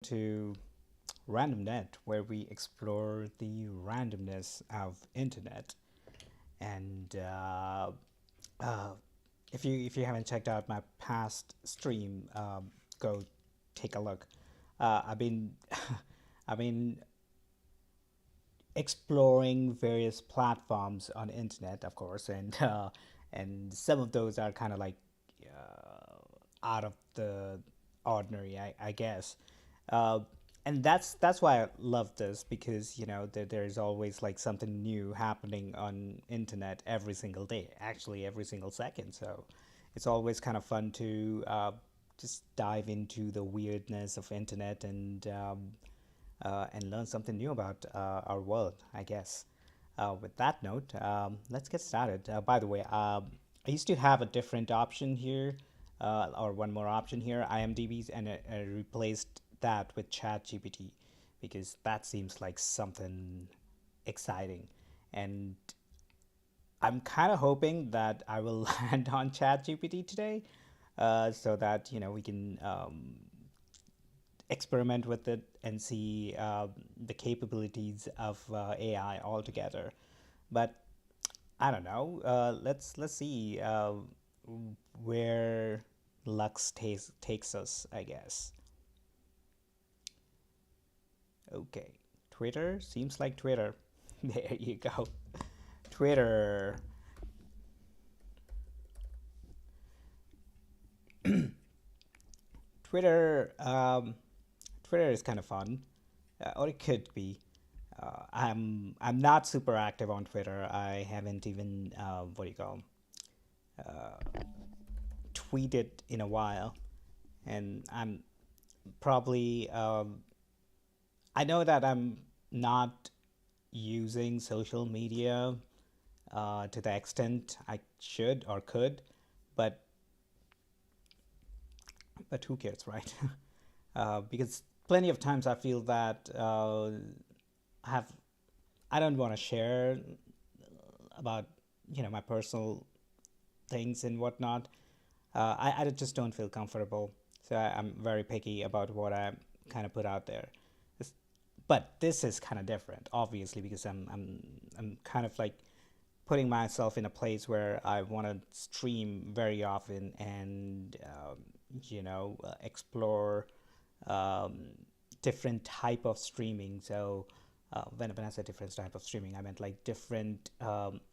to RandomNet, where we explore the randomness of internet. And uh, if you haven't checked out my past stream, go take a look. I've been I've been exploring various platforms on the internet, of course, and some of those are kind of like out of the ordinary, I guess. Uh, and that's why I love this because there's always like something new happening on internet every single day, actually every single second. So it's always kind of fun to just dive into the weirdness of internet and learn something new about our world, I guess. With that note, let's get started. By the way, I used to have a different option here, or one more option here, IMDb's, and I replaced that with ChatGPT because that seems like something exciting. And I'm kind of hoping that I will land on ChatGPT today, so that we can experiment with it and see the capabilities of AI altogether. But I don't know. Let's see where Lux takes us, I guess. Okay, Twitter seems like Twitter. There you go. Twitter. Twitter. Twitter is kind of fun, or it could be. I'm not super active on Twitter. I haven't even what do you call tweeted in a while, and I'm probably I know that I'm not using social media to the extent I should or could, but who cares, right? Because plenty of times I feel that I have I don't want to share about my personal things and whatnot. I just don't feel comfortable, so I'm very picky about what I kind of put out there. This- But this is kind of different, obviously, because I'm kind of like putting myself in a place where I want to stream very often and explore um, different type of streaming. So when I said different type of streaming, I meant like different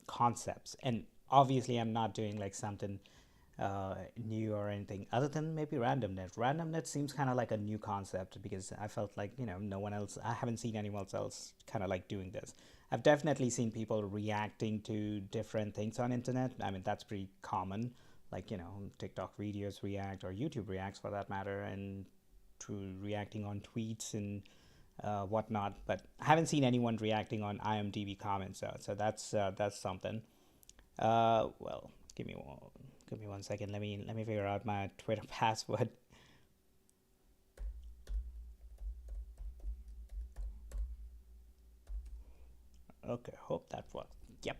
concepts. And obviously, I'm not doing like something new or anything other than maybe RandomNet. RandomNet seems kind of like a new concept because I felt like no one else. I haven't seen anyone else kind of like doing this. I've definitely seen people reacting to different things on internet. I mean that's pretty common, like TikTok videos react or YouTube reacts for that matter, and to reacting on tweets and whatnot. But I haven't seen anyone reacting on IMDb comments. So that's something. Well, give me 1 second. Let me figure out my Twitter password. Okay, hope that worked. Yep,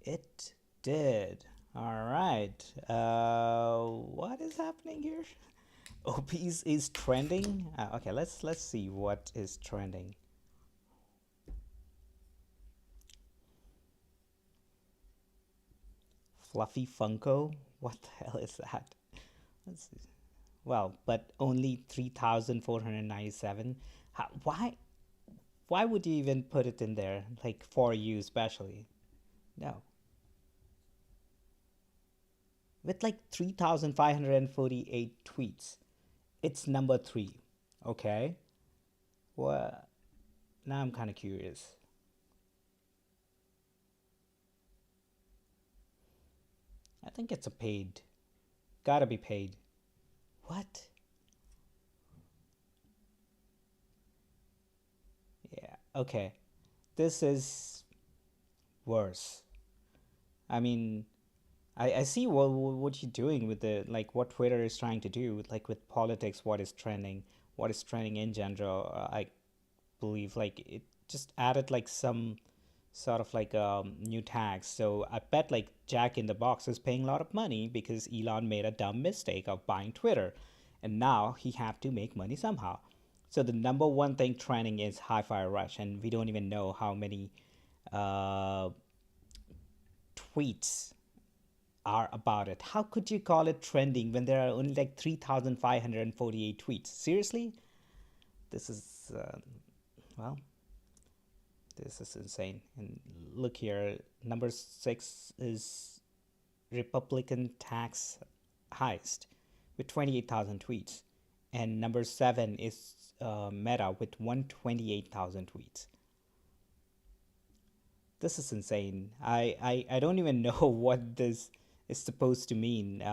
it did. All right. What is happening here? OPs is trending. Okay, let's see what is trending. Fluffy Funko. What the hell is that? Let's see. Well, but only 3,497. Why? Why would you even put it in there? Like for you, especially? No. With like 3,548 tweets, it's number three. Okay. Well, now I'm kind of curious. I think it's a paid. Gotta be paid. What? Yeah. Okay. This is worse. I mean, I see what you're doing with the like what Twitter is trying to do, like with politics, what is trending in general. I believe like it just added like some sort of like new tags. So I bet like Jack in the Box is paying a lot of money because Elon made a dumb mistake of buying Twitter. and now he have to make money somehow. So the number one thing trending is Hi-Fi Rush, and we don't even know how many uh, tweets are about it. How could you call it trending when there are only like 3,548 tweets? Seriously? This is, well, this is insane. And look here, number six is Republican tax heist with 28,000 tweets. And number seven is Meta with 128,000 tweets. This is insane. I don't even know what this is supposed to mean.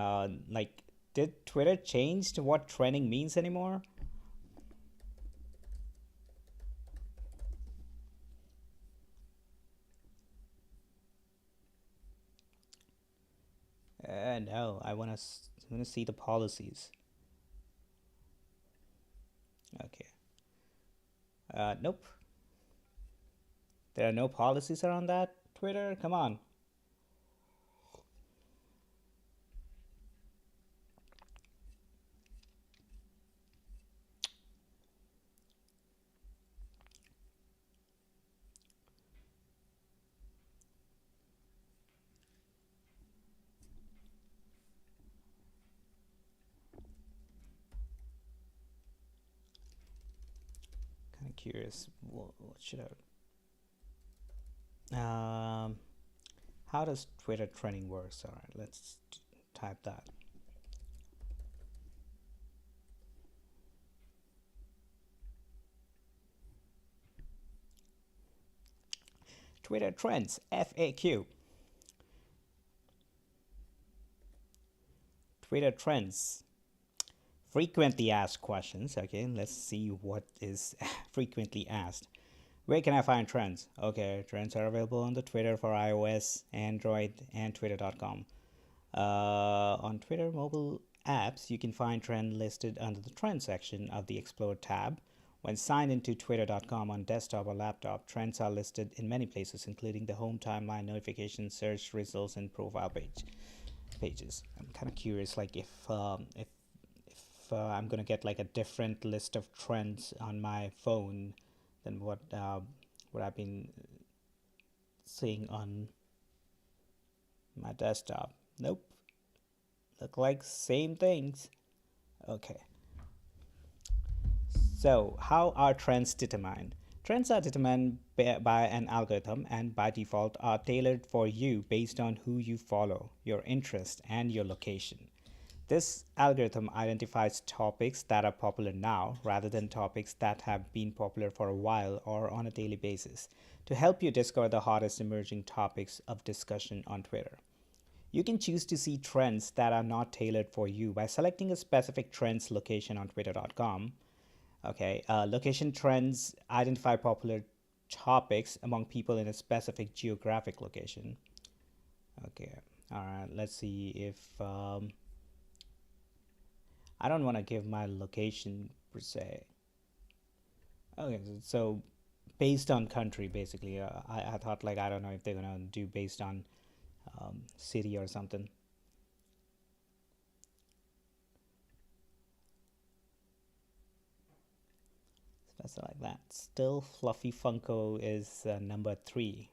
Like, did Twitter change to what trending means anymore? No, I wanna see the policies. Okay. Nope. There are no policies around that. Twitter, come on. Kind of curious. What should I? How does Twitter trending works? All right, let's type that. Twitter trends FAQ. Twitter trends frequently asked questions. Okay, let's see what is frequently asked. Where can I find trends? Okay, trends are available on the Twitter for iOS, Android, and Twitter.com. On Twitter mobile apps, you can find trend listed under the trend section of the Explore tab. When signed into twitter.com on desktop or laptop, trends are listed in many places, including the home timeline, notifications, search results, and profile pages. I'm kind of curious, like if I'm gonna get like a different list of trends on my phone than what I've been seeing on my desktop. Nope, look like same things. Okay, so how are trends determined? Trends are determined by an algorithm and by default are tailored for you based on who you follow, your interest, and your location. This algorithm identifies topics that are popular now rather than topics that have been popular for a while or on a daily basis to help you discover the hottest emerging topics of discussion on Twitter. You can choose to see trends that are not tailored for you by selecting a specific trends location on twitter.com. Okay, location trends identify popular topics among people in a specific geographic location. Okay, all right, let's see if I don't want to give my location per se. Okay, so based on country, basically, I thought like I don't know if they're gonna do based on city or something. Something like that. Still, Fluffy Funko is number three.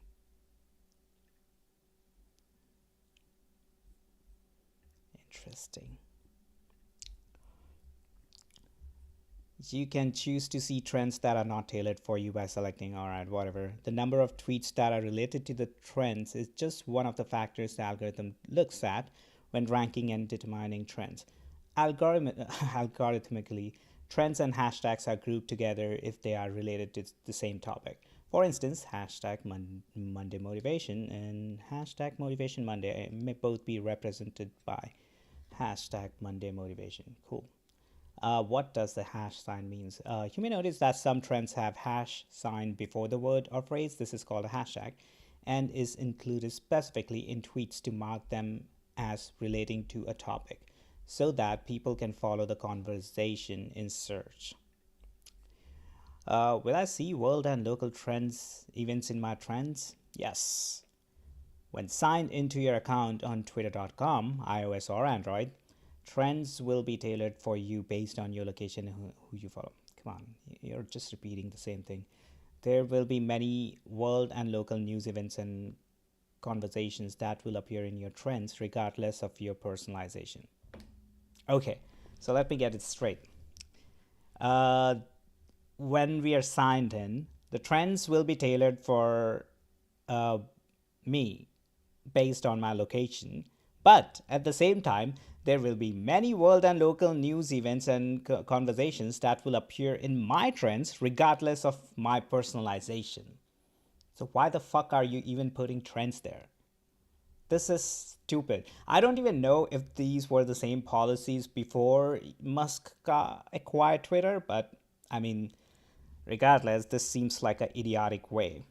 Interesting. You can choose to see trends that are not tailored for you by selecting, alright, whatever. The number of tweets that are related to the trends is just one of the factors the algorithm looks at when ranking and determining trends. Algorithmically, trends and hashtags are grouped together if they are related to the same topic. For instance, hashtag Monday Motivation and hashtag Motivation Monday may both be represented by hashtag Monday Motivation. Cool. What does the hash sign means? You may notice that some trends have hash sign before the word or phrase. This is called a hashtag and is included specifically in tweets to mark them as relating to a topic so that people can follow the conversation in search. Will I see world and local trends events in my trends? Yes. When signed into your account on twitter.com, iOS or Android, Trends will be tailored for you based on your location and who you follow. Come on, you're just repeating the same thing. There will be many world and local news events and conversations that will appear in your trends regardless of your personalization. Okay, so let me get it straight. Uh, when we are signed in, the trends will be tailored for uh, me based on my location. But at the same time, there will be many world and local news events and conversations that will appear in my trends regardless of my personalization. So, why the fuck are you even putting trends there? This is stupid. I don't even know if these were the same policies before Musk acquired Twitter, but I mean, regardless, this seems like an idiotic way.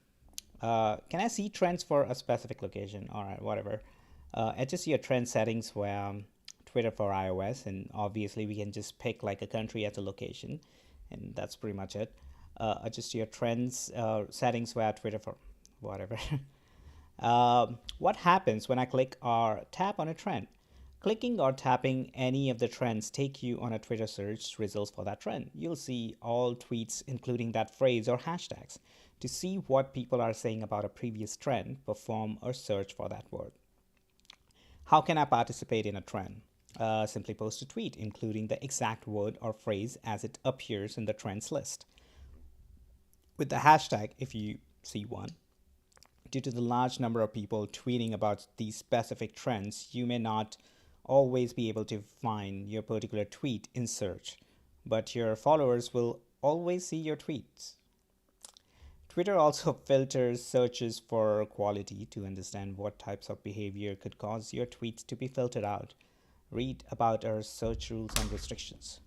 Can I see trends for a specific location? All right, whatever. Adjust your trend settings where Twitter for iOS, and obviously we can just pick like a country as a location, and that's pretty much it. Adjust your trends settings where Twitter for whatever. What happens when I click or tap on a trend? Clicking or tapping any of the trends take you on a Twitter search results for that trend. You'll see all tweets including that phrase or hashtags. To see what people are saying about a previous trend, perform a search for that word. How can I participate in a trend? Simply post a tweet including the exact word or phrase as it appears in the trends list. With the hashtag, if you see one, due to the large number of people tweeting about these specific trends, you may not always be able to find your particular tweet in search, but your followers will always see your tweets. Twitter also filters searches for quality to understand what types of behavior could cause your tweets to be filtered out. Read about our search rules and restrictions.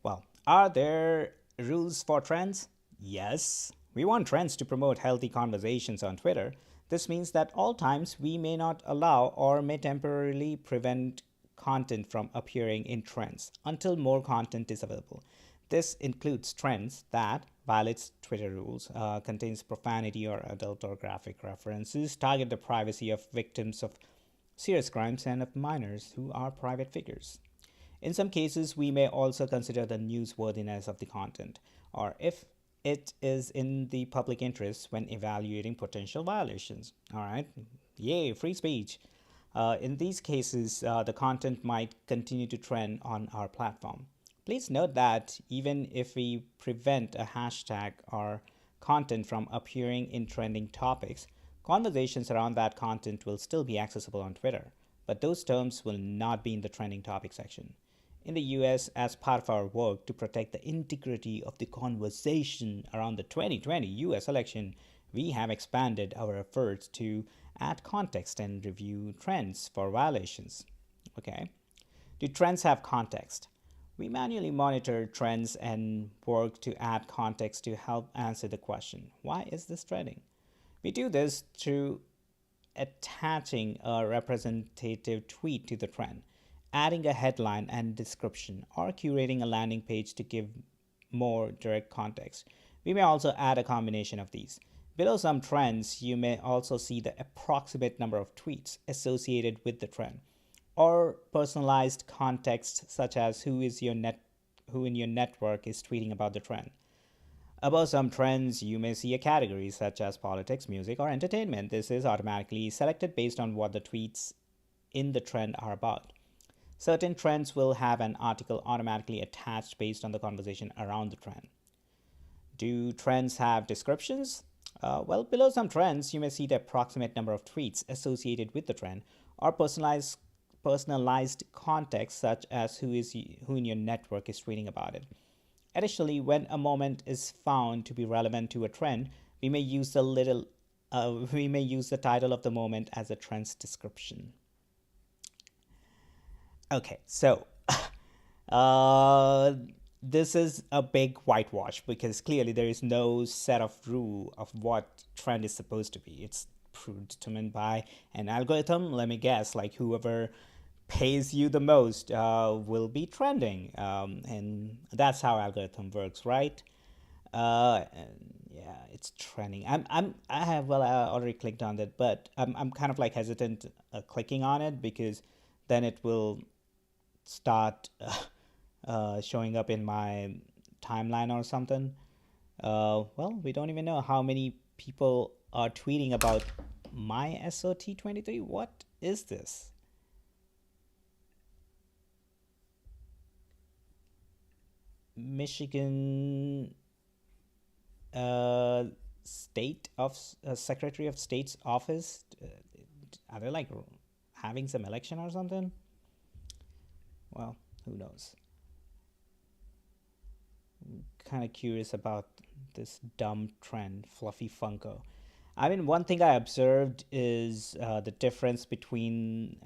Well, are there rules for trends? Yes. We want trends to promote healthy conversations on Twitter. This means that all times we may not allow or may temporarily prevent content from appearing in trends until more content is available. This includes trends that violates Twitter rules, contains profanity or adult or graphic references, target the privacy of victims of serious crimes and of minors who are private figures. In some cases, we may also consider the newsworthiness of the content, or if it is in the public interest when evaluating potential violations. All right, yay, free speech. In these cases, the content might continue to trend on our platform. Please note that even if we prevent a hashtag or content from appearing in trending topics, conversations around that content will still be accessible on Twitter, but those terms will not be in the trending topic section. In the US, as part of our work to protect the integrity of the conversation around the 2020 US election, we have expanded our efforts to add context and review trends for violations. Okay. Do trends have context? We manually monitor trends and work to add context to help answer the question, why is this trending? We do this through attaching a representative tweet to the trend, adding a headline and description, or curating a landing page to give more direct context. We may also add a combination of these. Below some trends, you may also see the approximate number of tweets associated with the trend, or personalized context such as who in your network is tweeting about the trend. Above some trends, you may see a category such as politics, music, or entertainment. This is automatically selected based on what the tweets in the trend are about. Certain trends will have an article automatically attached based on the conversation around the trend. Do trends have descriptions? Well, below some trends, you may see the approximate number of tweets associated with the trend, or personalized context such as who in your network is tweeting about it. Additionally, when a moment is found to be relevant to a trend, we may use the title of the moment as a trend's description. Okay, so this is a big whitewash because clearly there is no set of rule of what trend is supposed to be. It's determined by an algorithm. Let me guess, like whoever pays you the most will be trending, and that's how algorithm works, right? Yeah, it's trending. I already clicked on that, but I'm kind of like hesitant clicking on it because then it will start showing up in my timeline or something. Well, we don't even know how many people are tweeting about my SOT23. What is this? Michigan uh, State of Secretary of State's office. Are they like having some election or something? Well, who knows? Kind of curious about this dumb trend, fluffy Funko. I mean, one thing I observed is the difference between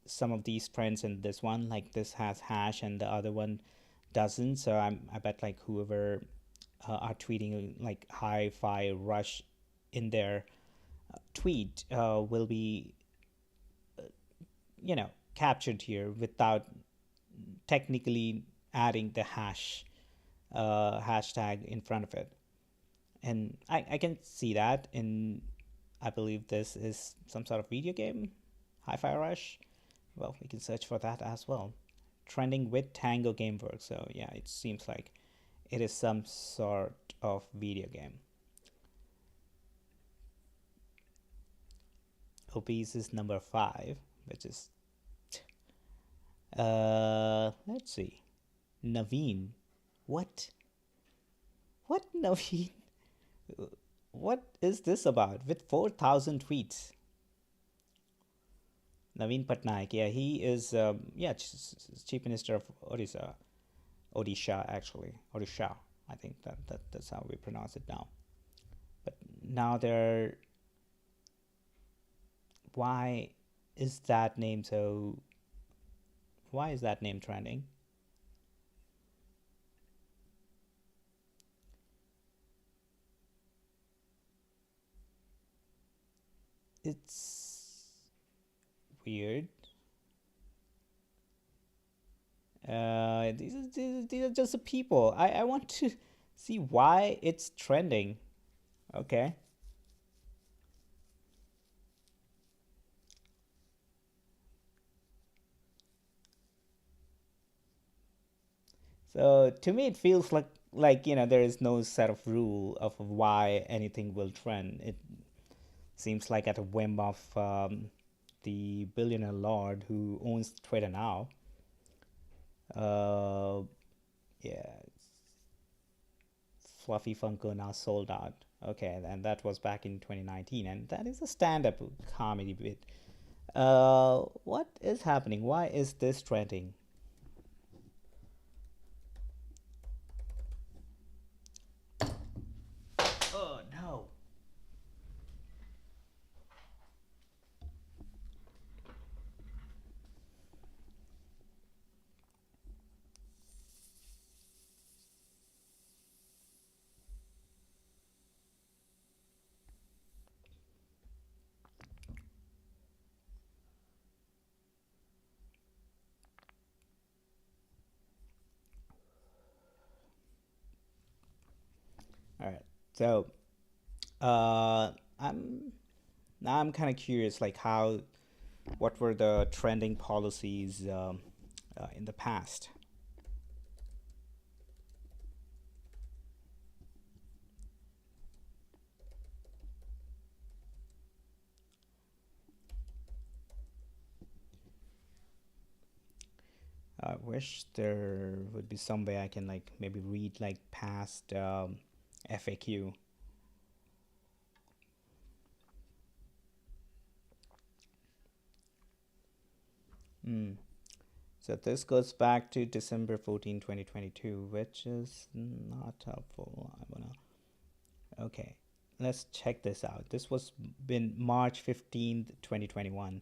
some of these trends and this one. Like this has hash and the other one doesn't. So I bet like whoever are tweeting like hi-fi rush in their tweet will be captured here without technically adding the hashtag in front of it. And I can see that in, I believe this is some sort of video game, Hi-Fi Rush. Well, we can search for that as well. Trending with Tango Gameworks. So yeah, it seems like it is some sort of video game. Obese is number 5, which is let's see. Naveen. What? What Naveen? What is this about? With 4,000 tweets. Naveen Patnaik, yeah, he is, Chief Minister of Odisha, actually. Odisha, I think that's how we pronounce it now. But now why is that name so, why is that name trending? It's weird. These are just the people. I want to see why it's trending. Okay. So to me, it feels like there is no set of rule of why anything will trend. It seems like at a whim of the billionaire lord who owns Twitter now. Uh, yeah, Fluffy Funko now sold out. Okay, and that was back in 2019, and that is a stand-up comedy bit. What is happening? Why is this trending? Oh no! All right, so I'm now I'm kind of curious, like what were the trending policies in the past? I wish there would be some way I can like maybe read like past FAQ. Hmm. So this goes back to December 14, 2022, which is not helpful. I wanna. Okay, let's check this out. This was been March 15th, 2021,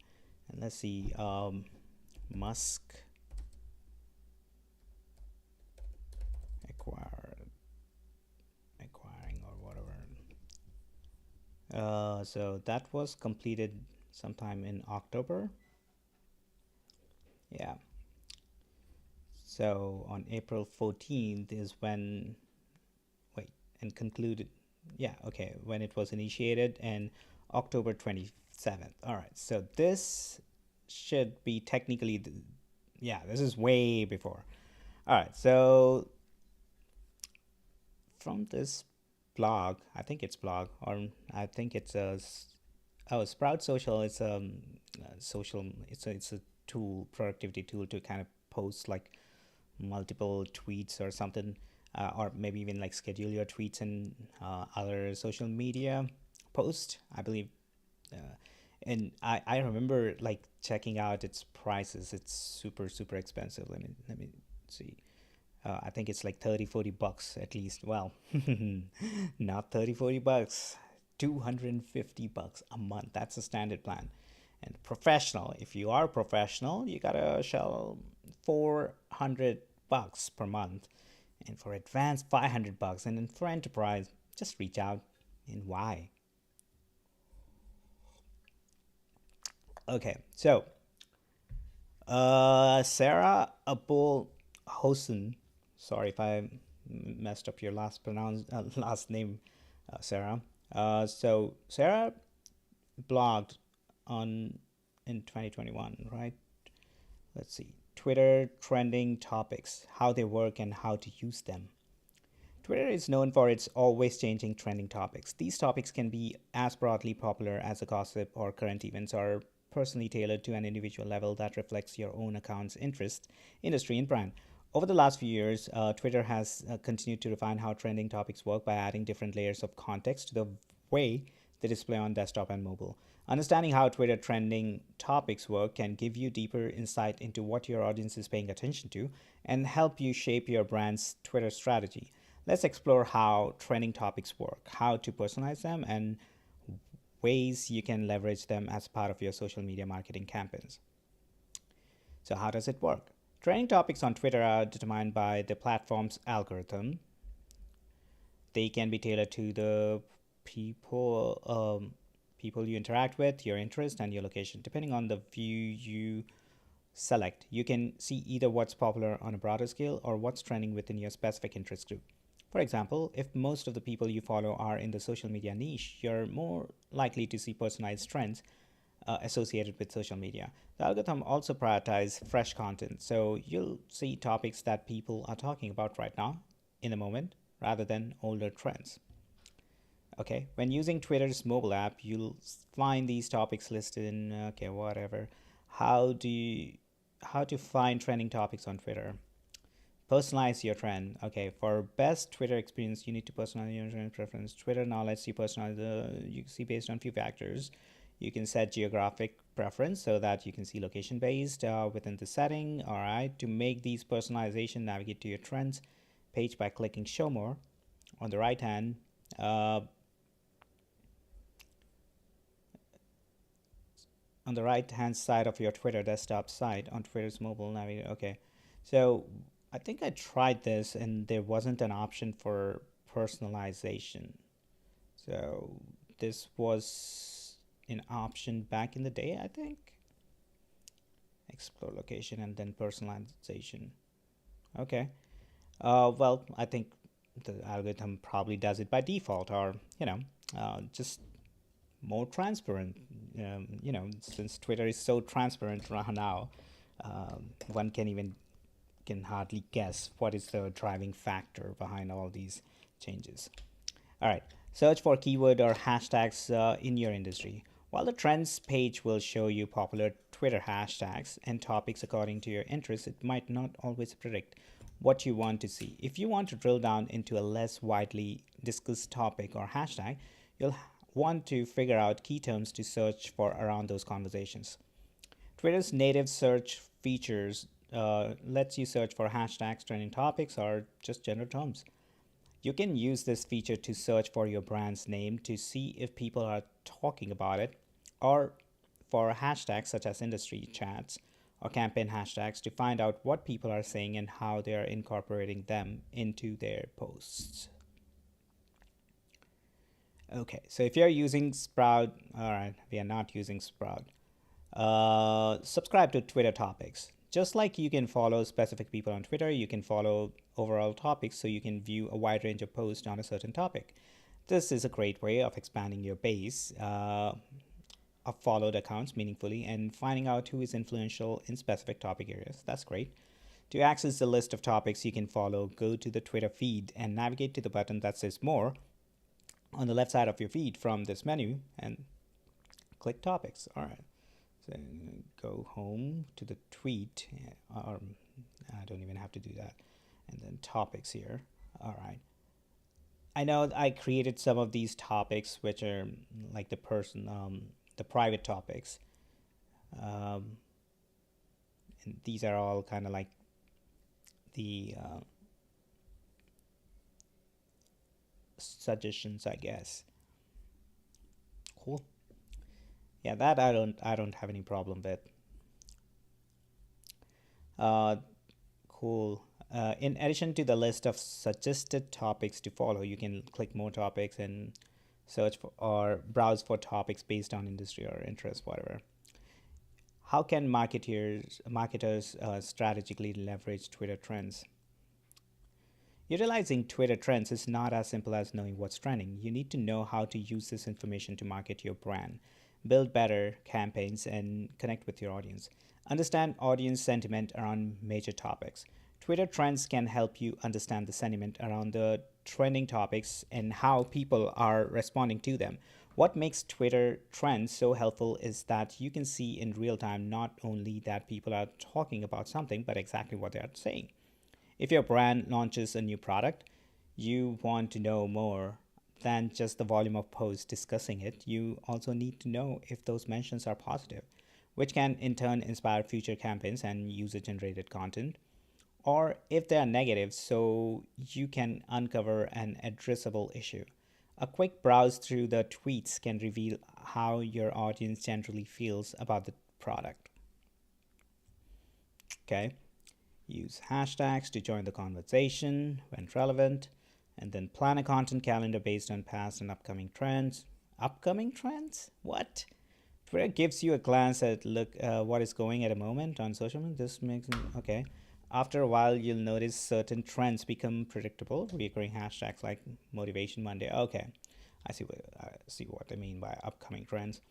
and let's see. Musk acquired, acquiring or whatever. So that was completed sometime in October. Yeah. So on April 14th is when, wait, and concluded. Yeah, okay, when it was initiated, and October 27th. All right, so this should be technically Yeah, this is way before. All right, so from this blog, I think it's blog, or I think it's oh, Sprout Social. It's social. It's a tool, productivity tool to kind of post like multiple tweets or something, or maybe even like schedule your tweets and other social media post. I believe, uh, and I remember like checking out its prices. It's super expensive. Let me see. I think it's like 30-40 bucks at least. Well, not 30-40 bucks, 250 bucks a month. That's a standard plan. And professional, if you are professional, you gotta shell 400 bucks per month. And for advanced, 500 bucks. And then for enterprise, just reach out. And why? Okay, so Sarah Abul Hossein. Sorry if I messed up your last name, Sarah. So Sarah blogged on in 2021, right? Let's see. Twitter trending topics, how they work and how to use them. Twitter is known for its always changing trending topics. These topics can be as broadly popular as a gossip or current events, or personally tailored to an individual level that reflects your own account's interest, industry, and brand. Over the last few years, Twitter has continued to refine how trending topics work by adding different layers of context to the way they display on desktop and mobile. Understanding how Twitter trending topics work can give you deeper insight into what your audience is paying attention to and help you shape your brand's Twitter strategy. Let's explore how trending topics work, how to personalize them, and ways you can leverage them as part of your social media marketing campaigns. So, how does it work? Trending topics on Twitter are determined by the platform's algorithm. They can be tailored to the people people you interact with, your interest, and your location. Depending on the view you select, you can see either what's popular on a broader scale or what's trending within your specific interest group. For example, if most of the people you follow are in the social media niche, you're more likely to see personalized trends associated with social media. The algorithm also prioritizes fresh content, so you'll see topics that people are talking about right now in the moment rather than older trends. Okay, when using Twitter's mobile app, you'll find these topics listed in okay, whatever. How do you how to find trending topics on Twitter? Personalize your trend. Okay, for best Twitter experience, you need to personalize your trend preference. Twitter now lets you personalize you see based on few factors. You can set geographic preference so that you can see location based within the setting. All right, to make these personalization, navigate to your trends page by clicking show more on the right hand. Uh, on the right hand side of your Twitter desktop site on Twitter's mobile navigator. Okay, so I think I tried this and there wasn't an option for personalization. So this was an option back in the day, I think. Explore location and then personalization. Okay. Well, I think the algorithm probably does it by default, or just more transparent. Since Twitter is so transparent right now, one can hardly guess what is the driving factor behind all these changes. All right, search for keyword or hashtags in your industry. While the trends page will show you popular Twitter hashtags and topics according to your interests, it might not always predict what you want to see. If you want to drill down into a less widely discussed topic or hashtag, you'll want to figure out key terms to search for around those conversations. Twitter's native search features lets you search for hashtags, trending topics, or just general terms. You can use this feature to search for your brand's name to see if people are talking about it, or for hashtags such as industry chats or campaign hashtags to find out what people are saying and how they are incorporating them into their posts. Okay, so if you're using Sprout, all right, we are not using Sprout. Subscribe to Twitter topics. Just like you can follow specific people on Twitter, you can follow overall topics so you can view a wide range of posts on a certain topic. This is a great way of expanding your base. followed accounts meaningfully, and finding out who is influential in specific topic areas. That's great. To access the list of topics you can follow, go to the Twitter feed and navigate to the button that says More on the left side of your feed from this menu and click Topics. All right. So go home to the tweet, or I don't even have to do that. And then Topics here. All right. I know I created some of these topics, which are like the private topics. And these are all kind of like the suggestions, I guess. Cool. Yeah, that I don't have any problem with. Cool. In addition to the list of suggested topics to follow, you can click more topics and search for or browse for topics based on industry or interest, whatever. How can marketers strategically leverage Twitter trends? Utilizing Twitter trends is not as simple as knowing what's trending. You need to know how to use this information to market your brand, build better campaigns, and connect with your audience. Understand audience sentiment around major topics. Twitter trends can help you understand the sentiment around the trending topics and how people are responding to them. What makes Twitter trends so helpful is that you can see in real time not only that people are talking about something, but exactly what they are saying. If your brand launches a new product, you want to know more than just the volume of posts discussing it. You also need to know if those mentions are positive, which can in turn inspire future campaigns and user generated content, or if they are negative, so you can uncover an addressable issue. A quick browse through the tweets can reveal how your audience generally feels about the product. Okay. Use hashtags to join the conversation when relevant, and then plan a content calendar based on past and upcoming trends. Upcoming trends? What? Twitter gives you a glance at what is going at a moment on social media. This makes okay. After a while, you'll notice certain trends become predictable. Recurring hashtags like Motivation Monday. Okay, I see what I mean by upcoming trends.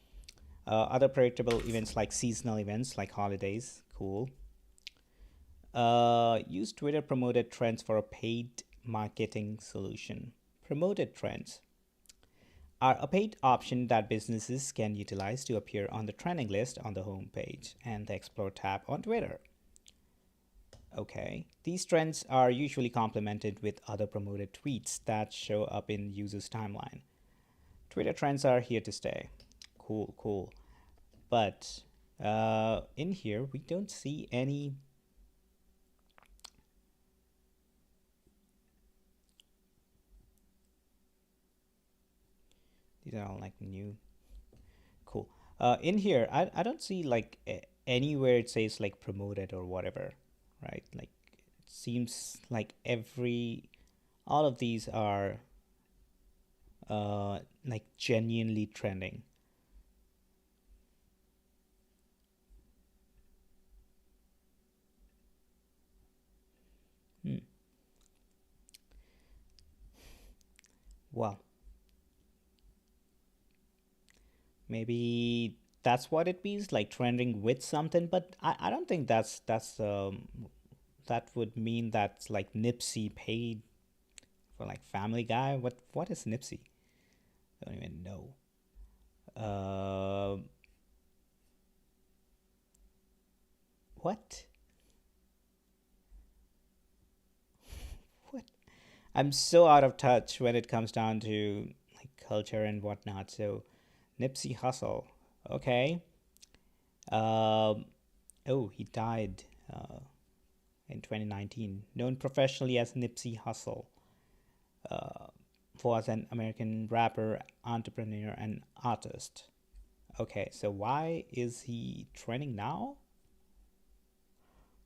Other predictable events like seasonal events like holidays. Cool. Use Twitter promoted trends for a paid marketing solution. Promoted trends are a paid option that businesses can utilize to appear on the trending list on the home page and the Explore tab on Twitter. Okay, these trends are usually complemented with other promoted tweets that show up in users' timeline. Twitter trends are here to stay. Cool. But in here, we don't see any. These are all like new. Cool. In here, I don't see like anywhere it says like promoted or whatever, right? Like it seems like all of these are like genuinely trending. Well, maybe that's what it means, like trending with something, but I don't think that would mean that like Nipsey paid for like Family Guy. What is Nipsey? I don't even know. What? What? I'm so out of touch when it comes down to like culture and whatnot. So Nipsey Hussle. Okay. Oh, he died in 2019. Known professionally as Nipsey Hussle, was an American rapper, entrepreneur, and artist. Okay, so why is he trending now?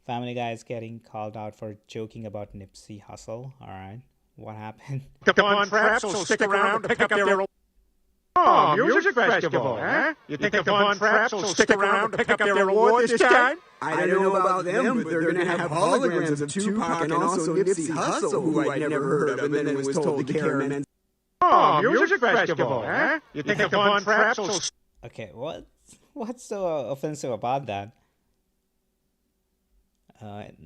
Family Guy is getting called out for joking about Nipsey Hussle. All right, what happened? Pick up on traps, so stick around to pick up their. Oh, music festival, huh? You think the Von Traps will stick around to pick up their award this time? I don't know about them, but they're going to have holograms of Tupac and also Nipsey Hussle, who I'd never heard of, and then was told to carry men. Oh, music festival, huh? You think the Von Traps will. Okay, what What's so offensive about that?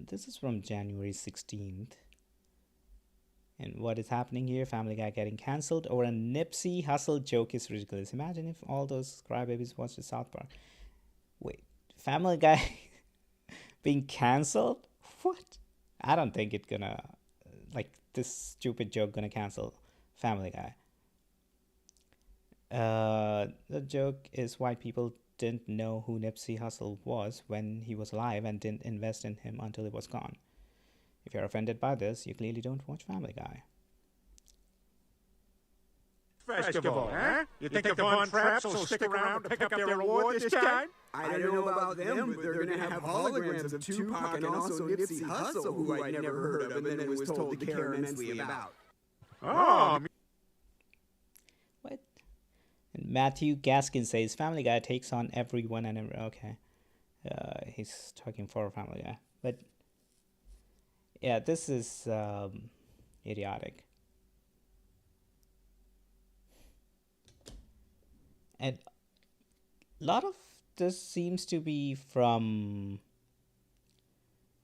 This is from January 16th. And what is happening here? Family Guy getting cancelled over a Nipsey Hussle joke is ridiculous. Imagine if all those crybabies watched the South Park. Wait, Family Guy being cancelled? What? I don't think it's gonna, like, this stupid joke gonna cancel Family Guy. The joke is why people didn't know who Nipsey Hussle was when he was alive and didn't invest in him until he was gone. If you're offended by this, you clearly don't watch Family Guy. Festival, huh? You think the Von Traps will stick around to pick up their reward this time? I don't know about them, but they're gonna have holograms of Tupac and also Nipsey Hussle, who I'd never heard of and then was told to care immensely about. Oh, What? And Matthew Gaskin says Family Guy takes on everyone and okay. He's talking for Family Guy. But yeah, this is idiotic. And a lot of this seems to be from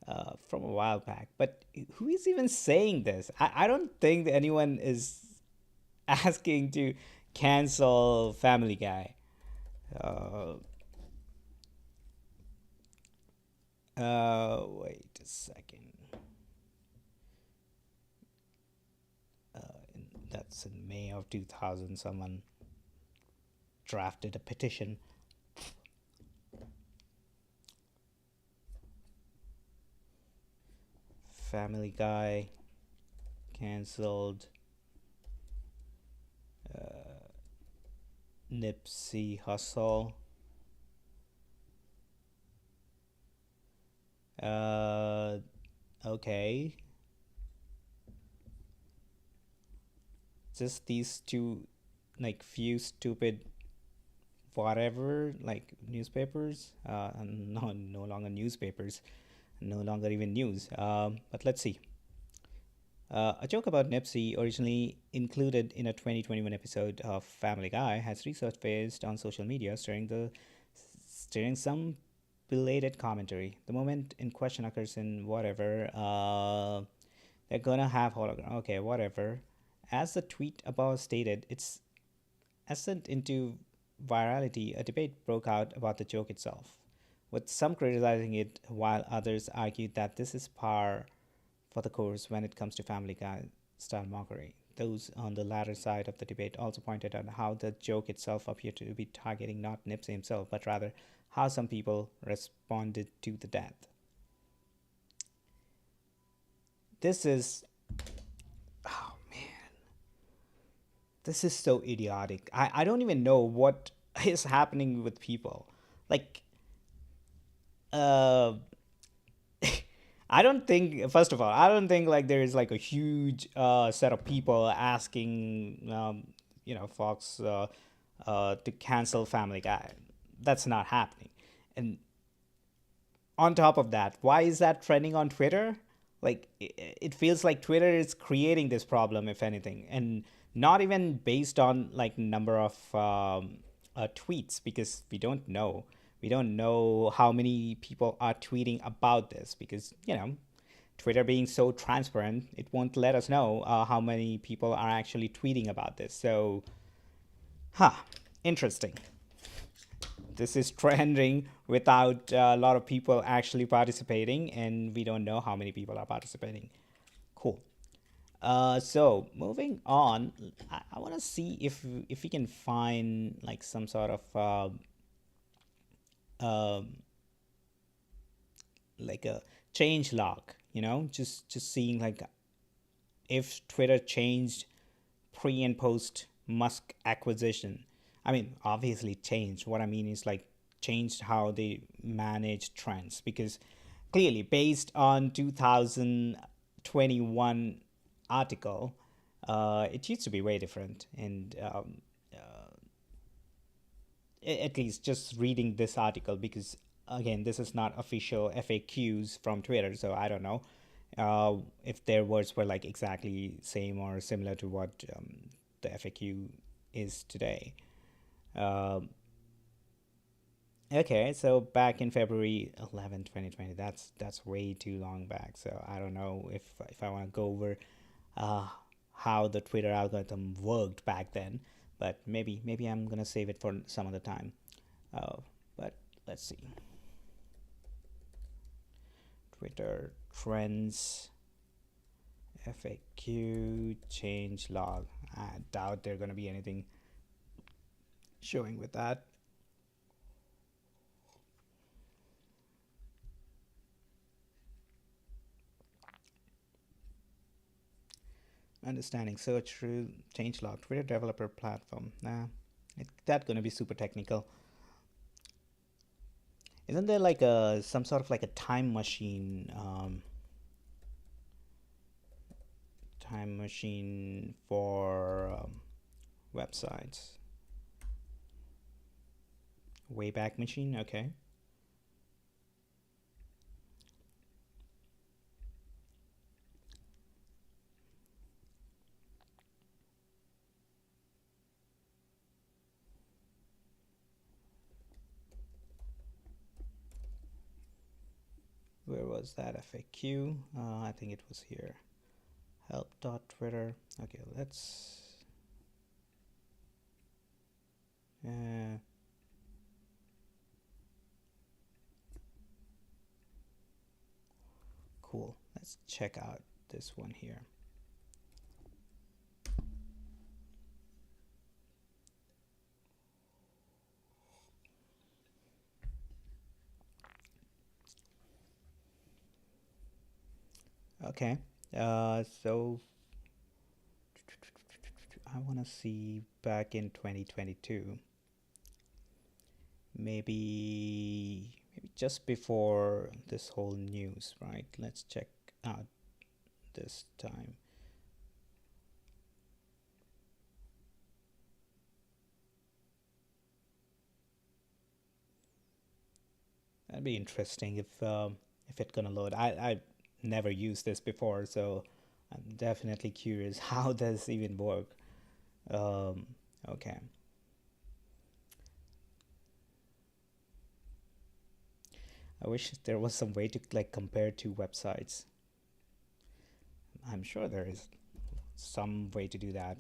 a while back. But who is even saying this? I don't think that anyone is asking to cancel Family Guy. Wait a second. That's in May of 2000. Someone drafted a petition. Family Guy cancelled. Nipsey Hussle. Okay. Just these two, like, few stupid whatever, like, newspapers. No longer newspapers, no longer even news. But let's see. A joke about Nipsey, originally included in a 2021 episode of Family Guy, has resurfaced on social media, stirring some belated commentary. The moment in question occurs in whatever. They're gonna have hologram. Okay, whatever. As the tweet above stated, its ascent into virality, a debate broke out about the joke itself, with some criticizing it while others argued that this is par for the course when it comes to Family Guy style mockery. Those on the latter side of the debate also pointed out how the joke itself appeared to be targeting not Nipsey himself, but rather how some people responded to the death. This is, oh man, this is so idiotic. I don't even know what is happening with people. Like, uh, I don't think, first of all, I don't think like there is like a huge set of people asking, Fox to cancel Family Guy. That's not happening. And on top of that, why is that trending on Twitter? Like, it feels like Twitter is creating this problem, if anything, and not even based on like number of tweets, because we don't know how many people are tweeting about this, because Twitter being so transparent, it won't let us know how many people are actually tweeting about this. So, interesting. This is trending without a lot of people actually participating, and we don't know how many people are participating. Cool. So moving on, I want to see if we can find like some sort of like a change log. Just seeing like if Twitter changed pre and post Musk acquisition. I mean, obviously changed. What I mean is like changed how they manage trends, because clearly based on 2021 article, it used to be way different. And at least just reading this article, because again, this is not official FAQs from Twitter, so I don't know if their words were like exactly same or similar to what the FAQ is today. Okay, so back in February 11, 2020, that's way too long back. So I don't know if I want to go over uh, how the Twitter algorithm worked back then, but maybe I'm gonna save it for some other time. Uh, but let's see. Twitter trends, FAQ, change log. I doubt there's gonna be anything showing with that. Understanding search through changelog Twitter developer platform. Nah, that's gonna be super technical. Isn't there like a some sort of like a time machine for websites? Wayback Machine. Okay. Where was that FAQ? I think it was here. Help.twitter. Okay, let's. Uh, cool. Let's check out this one here. Okay. So I want to see back in 2022, maybe just before this whole news, right? Let's check out this time. That'd be interesting if it's gonna load. I never used this before, so I'm definitely curious how does even work. Um, okay. I wish there was some way to like compare two websites. I'm sure there is some way to do that.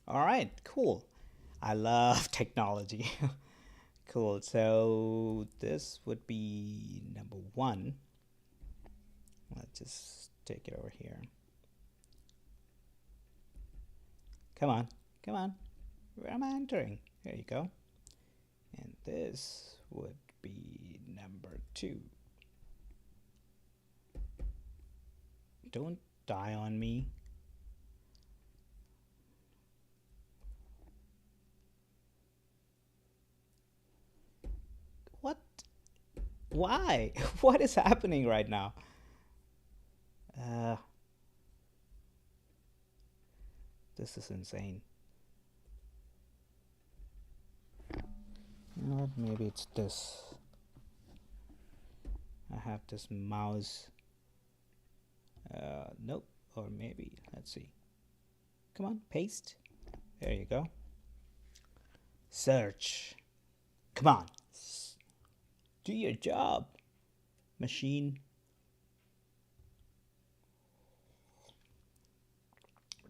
All right, cool. I love technology. Cool. So this would be number one. Let's just take it over here. Come on, come on. Where am I entering? There you go. And this would be number two. Don't die on me. What? Why? What is happening right now? Uh, this is insane. You know what? Maybe it's this. I have this mouse. Nope. Or maybe, let's see. Come on, paste. There you go. Search. Come on. Do your job, machine.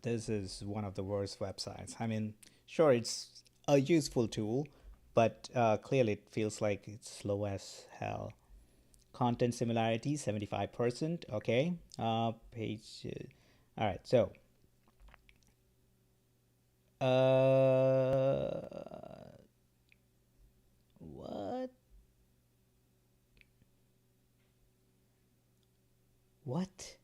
This is one of the worst websites. I mean, sure, it's a useful tool, but clearly it feels like it's slow as hell. Content similarity 75%. Okay. Page. All right. So, what? What?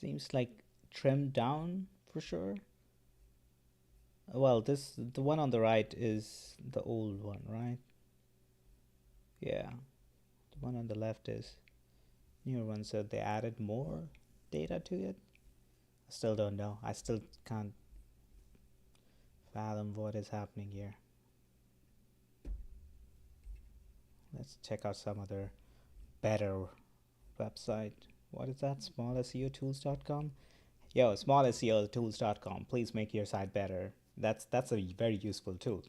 seems like trimmed down for sure. Well, the one on the right is the old one, right? Yeah, the one on the left is newer one, so they added more data to it. I still don't know. I still can't fathom what is happening here. Let's check out some other better website. What is that? SmallSEOtools.com? Yo, SmallSEOtools.com. Please make your site better. That's a very useful tool.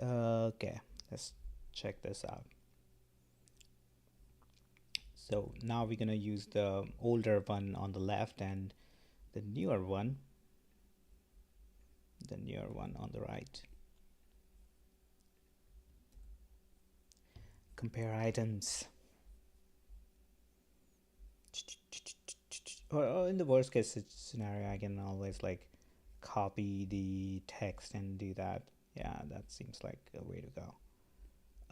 Okay, let's check this out. So now we're gonna use the older one on the left and the newer one on the right. Compare items. Or in the worst case scenario, I can always like copy the text and do that. Yeah, that seems like a way to go.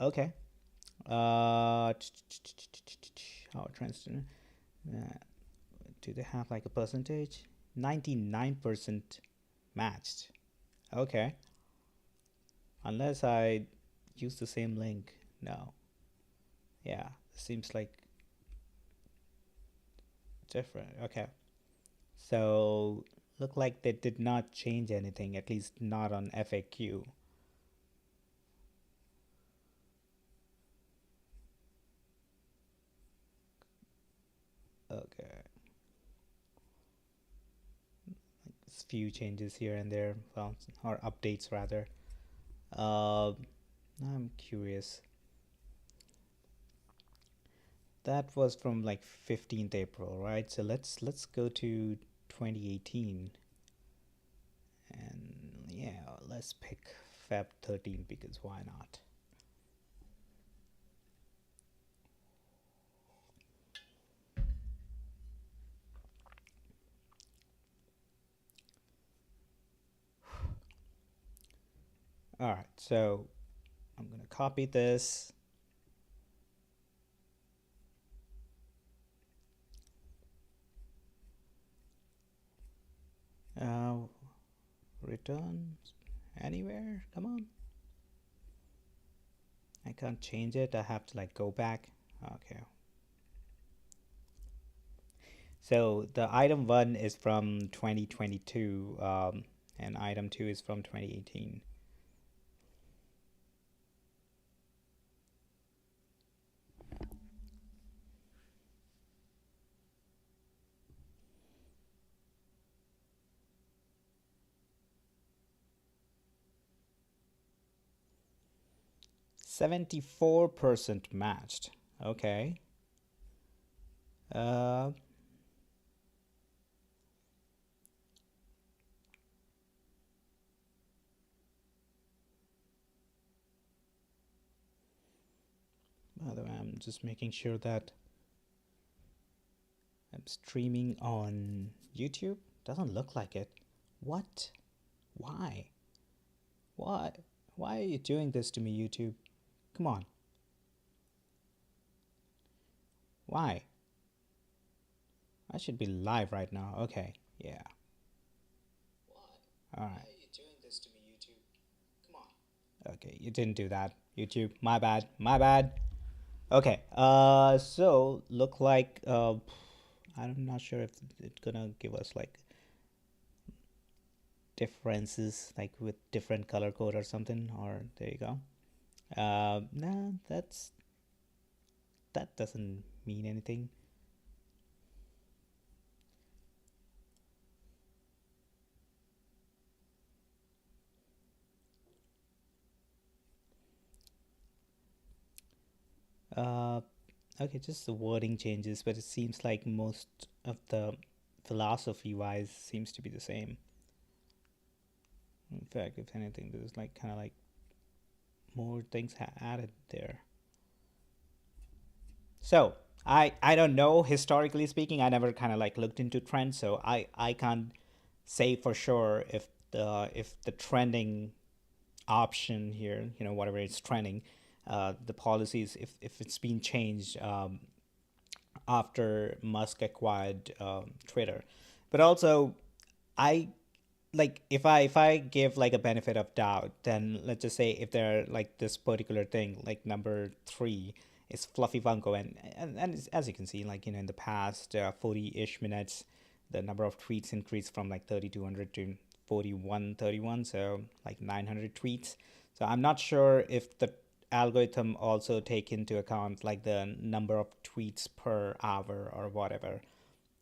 Okay. How transgender? Do they have like a percentage? 99% matched. Okay. Unless I use the same link. No. Yeah, seems like different. Okay. So look like they did not change anything, at least not on FAQ. Okay. Few changes here and there, well, or updates rather. I'm curious. That was from like 15th April, right? So let's go to 2018, and yeah, let's pick Feb 13 because why not? All right, so I'm gonna copy this. Return anywhere, come on. I can't change it, I have to like go back. Okay. So the item 1 is from 2022, and item 2 is from 2018. %74 matched. Okay. By the way, I'm just making sure that I'm streaming on YouTube. Doesn't look like it. What? Why? Why? Why are you doing this to me, YouTube? Come on. Why? I should be live right now. Okay. Yeah. Why? All right. Why are you doing this to me, YouTube? Come on. Okay, you didn't do that, YouTube. My bad. My bad. Okay. So look like I'm not sure if it's gonna give us like differences like with different color code or something, or there you go. Nah, that doesn't mean anything. Okay, just the wording changes, but it seems like most of the philosophy wise seems to be the same. In fact, if anything, there's like kind of like more things added there. So I don't know, historically speaking, I never kind of like looked into trends, so I can't say for sure if the trending option here, whatever it's trending, the policies, if it's been changed, after Musk acquired Twitter. But also, I like if I give like a benefit of doubt, then let's just say if they're like this particular thing, like number three is Fluffy Funko, and as you can see, like in the past 40-ish minutes, the number of tweets increased from like 3,200 to 4131, so like 900 tweets. So I'm not sure if the algorithm also take into account like the number of tweets per hour or whatever,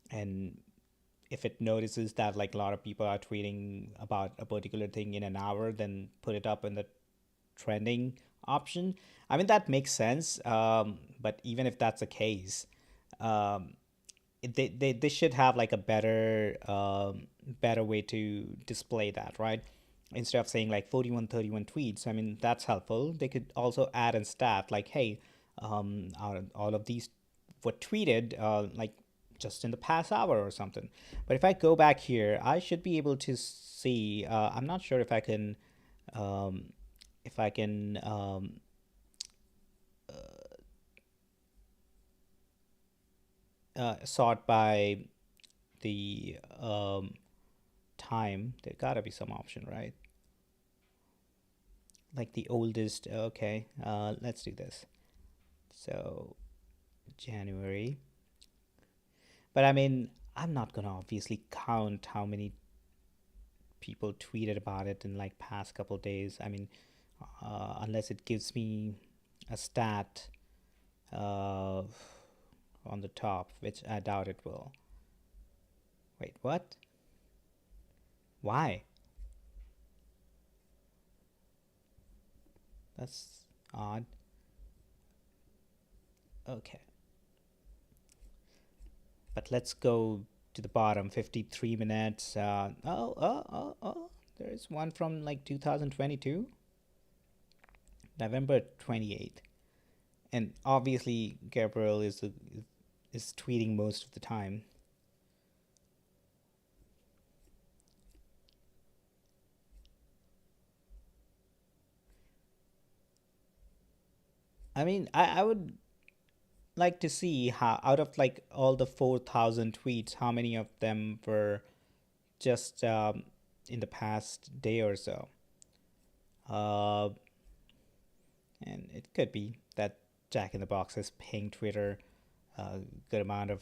and if it notices that like a lot of people are tweeting about a particular thing in an hour, then put it up in the trending option. I mean, that makes sense. But even if that's the case, um, they should have like a better way to display that, right? Instead of saying like 4131 tweets, I mean, that's helpful. They could also add a stat like, hey, all of these were tweeted like just in the past hour or something. But if I go back here, I should be able to see. I'm not sure um, if I can sort by the time. There gotta be some option, right? Like the oldest. Okay, let's do this. So January. But I mean, I'm not gonna obviously count how many people tweeted about it in like past couple days. I mean, unless it gives me a stat uh, on the top, which I doubt it will. Wait, what? Why? That's odd. Okay. But let's go to the bottom. 53 minutes. There's one from like 2022, November 28th. And obviously, Gabriel is tweeting most of the time. I mean, I would like to see how out of like all the 4,000 tweets, how many of them were just in the past day or so. Uh, and it could be that Jack in the Box is paying Twitter a good amount of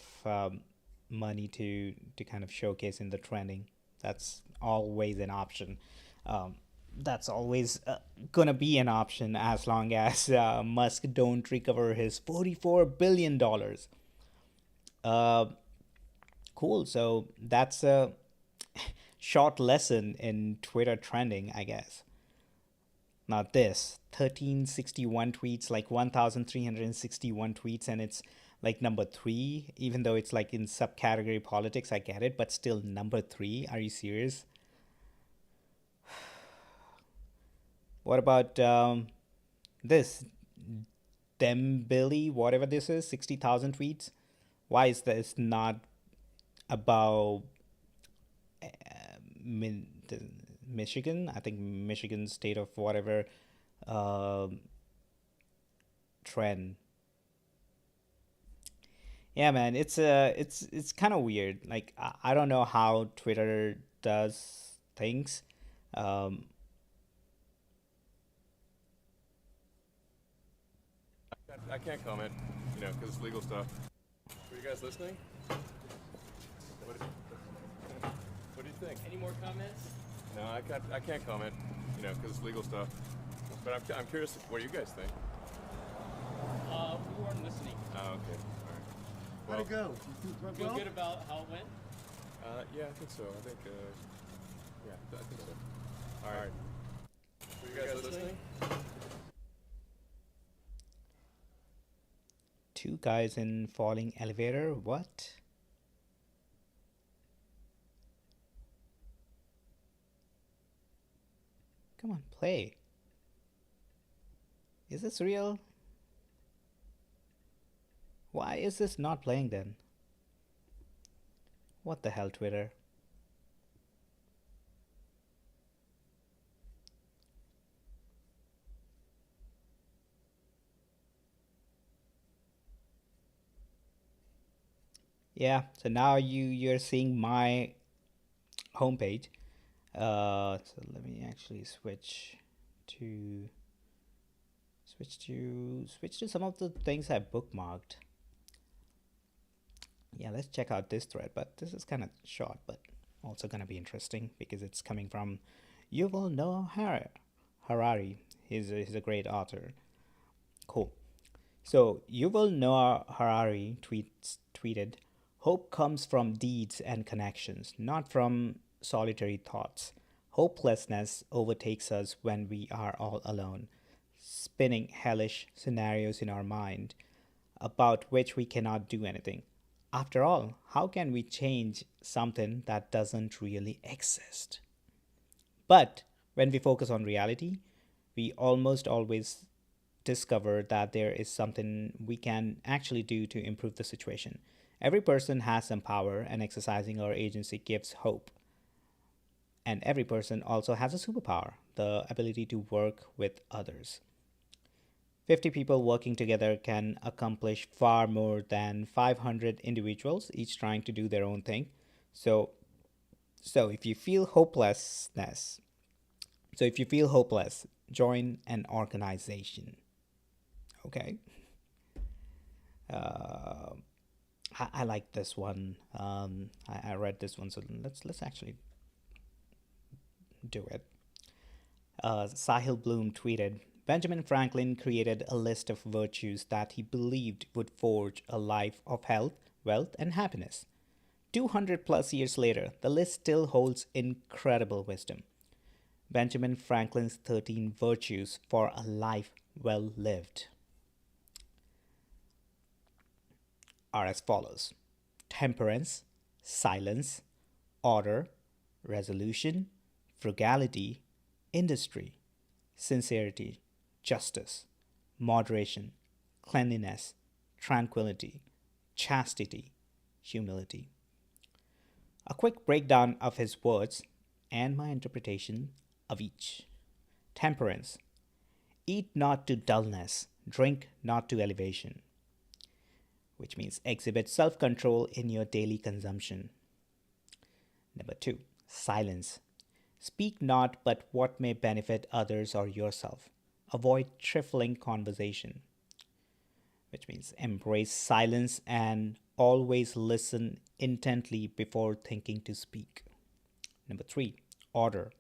money to kind of showcase in the trending. That's always an option. Um, that's always gonna be an option as long as Musk don't recover his $44 billion. Uh, cool. So that's a short lesson in Twitter trending, I guess. Now this 1361 tweets, like 1,361 tweets, and it's like number three, even though it's like in subcategory politics. I get it, but still number three. Are you serious? What about this Dembele, whatever this is, 60,000 tweets? Why is this not about Min- Michigan? I think Michigan state of whatever uh, trend. Yeah, man, it's kind of weird. Like I don't know how Twitter does things. Um, I can't comment, because it's legal stuff. Were you guys listening? What, what do you think? Any more comments? No, I can't comment, because it's legal stuff. But I'm curious, what do you guys think? We weren't listening. Oh, okay. All right. How'd it go? Feel good about how it went? Yeah, I think so. I think so. All right. Were you guys listening? two guys in falling elevator. What? Come on, play. Is this real? Why is this not playing then? What the hell, Twitter? Yeah, so now you're seeing my homepage. So let me actually to switch to some of the things I bookmarked. Yeah, let's check out this thread, but this is kind of short, but also gonna be interesting because it's coming from Yuval Noah Harari. He's a great author. Cool. So Yuval Noah Harari tweeted, "Hope comes from deeds and connections, not from solitary thoughts. Hopelessness overtakes us when we are all alone, spinning hellish scenarios in our mind about which we cannot do anything. After all, how can we change something that doesn't really exist?" But when we focus on reality, we almost always discover that there is something we can actually do to improve the situation. Every person has some power, and exercising our agency gives hope. And every person also has a superpower, the ability to work with others. 50 people working together can accomplish far more than 500 individuals, each trying to do their own thing. So, so if you feel hopelessness, so if you feel hopeless, join an organization. Okay. Uh, I like this one. I read this one, so let's actually do it. Sahil Bloom tweeted, Benjamin Franklin created a list of virtues that he believed would forge a life of health, wealth, and happiness. 200 plus years later, the list still holds incredible wisdom. Benjamin Franklin's 13 virtues for a life well lived are as follows: temperance, silence, order, resolution, frugality, industry, sincerity, justice, moderation, cleanliness, tranquility, chastity, humility. A quick breakdown of his words and my interpretation of each. Temperance. Eat not to dullness, drink not to elevation, which means exhibit self control in your daily consumption. Number two, silence. Speak not but what may benefit others or yourself. Avoid trifling conversation, which means embrace silence and always listen intently before thinking to speak. Number three, order.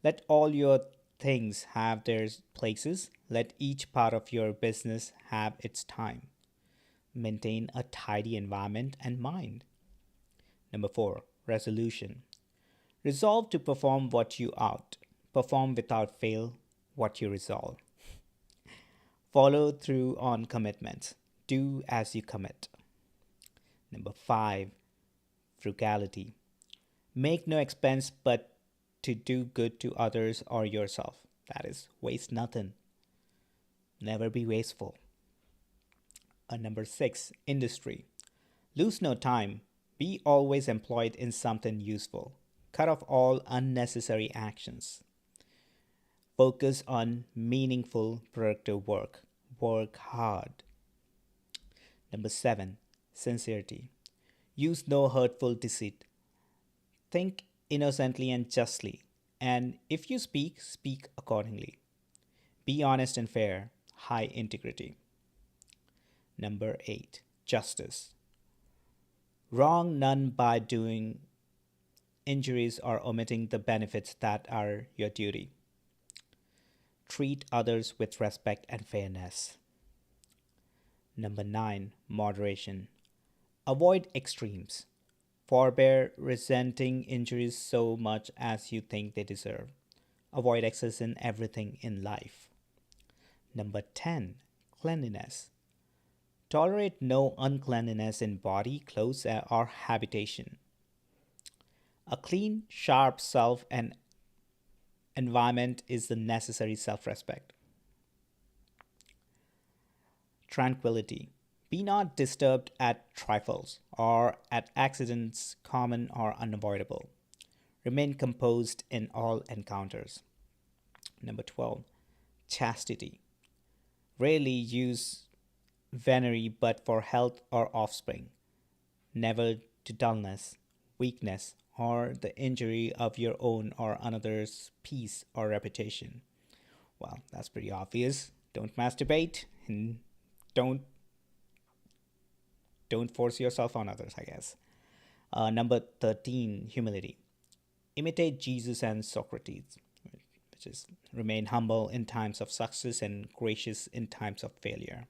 Let all your things have their places. Let each part of your business have its time. Maintain a tidy environment and mind. Number four, resolution. Resolve to perform what you ought. Perform without fail what you resolve. Follow through on commitments. Do as you commit. Number five, frugality. Make no expense but to do good to others or yourself. That is, waste nothing. Never be wasteful. Number six, industry. Lose no time. Be always employed in something useful. Cut off all unnecessary actions. Focus on meaningful, productive work. Work hard. Number seven, sincerity. Use no hurtful deceit. Think innocently and justly. And if you speak, speak accordingly. Be honest and fair. High integrity. Number eight, justice. Wrong none by doing injuries or omitting the benefits that are your duty. Treat others with respect and fairness. Number nine, moderation. Avoid extremes. Forbear resenting injuries so much as you think they deserve. Avoid excess in everything in life. Number 10, cleanliness. Tolerate no uncleanliness in body, clothes, or habitation. A clean, sharp self and environment is the necessary self respect. Tranquility. Be not disturbed at trifles or at accidents common or unavoidable. Remain composed in all encounters. Number 12, chastity. Rarely use venery but for health or offspring. never to dullness, weakness, or the injury of your own or another's peace or reputation. Well, that's pretty obvious. Don't masturbate and don't don't force yourself on others, I guess. Number 13, humility. Imitate Jesus and Socrates, which is remain humble in times of success and gracious in times of failure.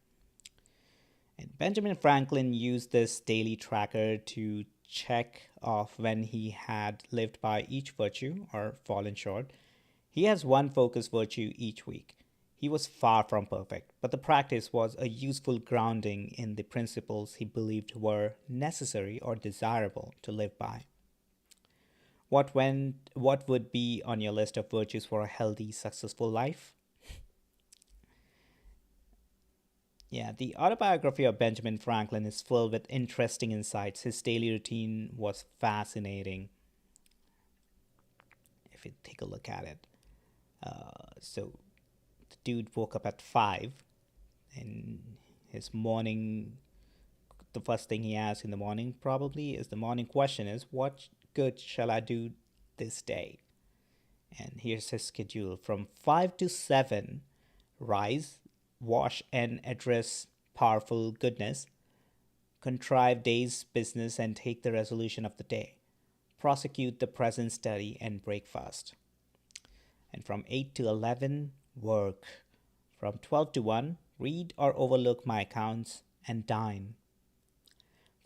And Benjamin Franklin used this daily tracker to check off when he had lived by each virtue or fallen short. He has one focus virtue each week. He was far from perfect, but the practice was a useful grounding in the principles he believed were necessary or desirable to live by. What would be on your list of virtues for a healthy, successful life? Yeah, the autobiography of Benjamin Franklin is filled with interesting insights. His daily routine was fascinating if you take a look at it. So, the dude woke up at 5, and his morning, the first thing he asks in the morning probably is the morning question is, what good shall I do this day? And here's his schedule from 5 to 7, rise, wash and address powerful goodness, contrive day's business and take the resolution of the day, prosecute the present study and break fast. And from 8 to 11, work. From 12 to 1, read or overlook my accounts and dine.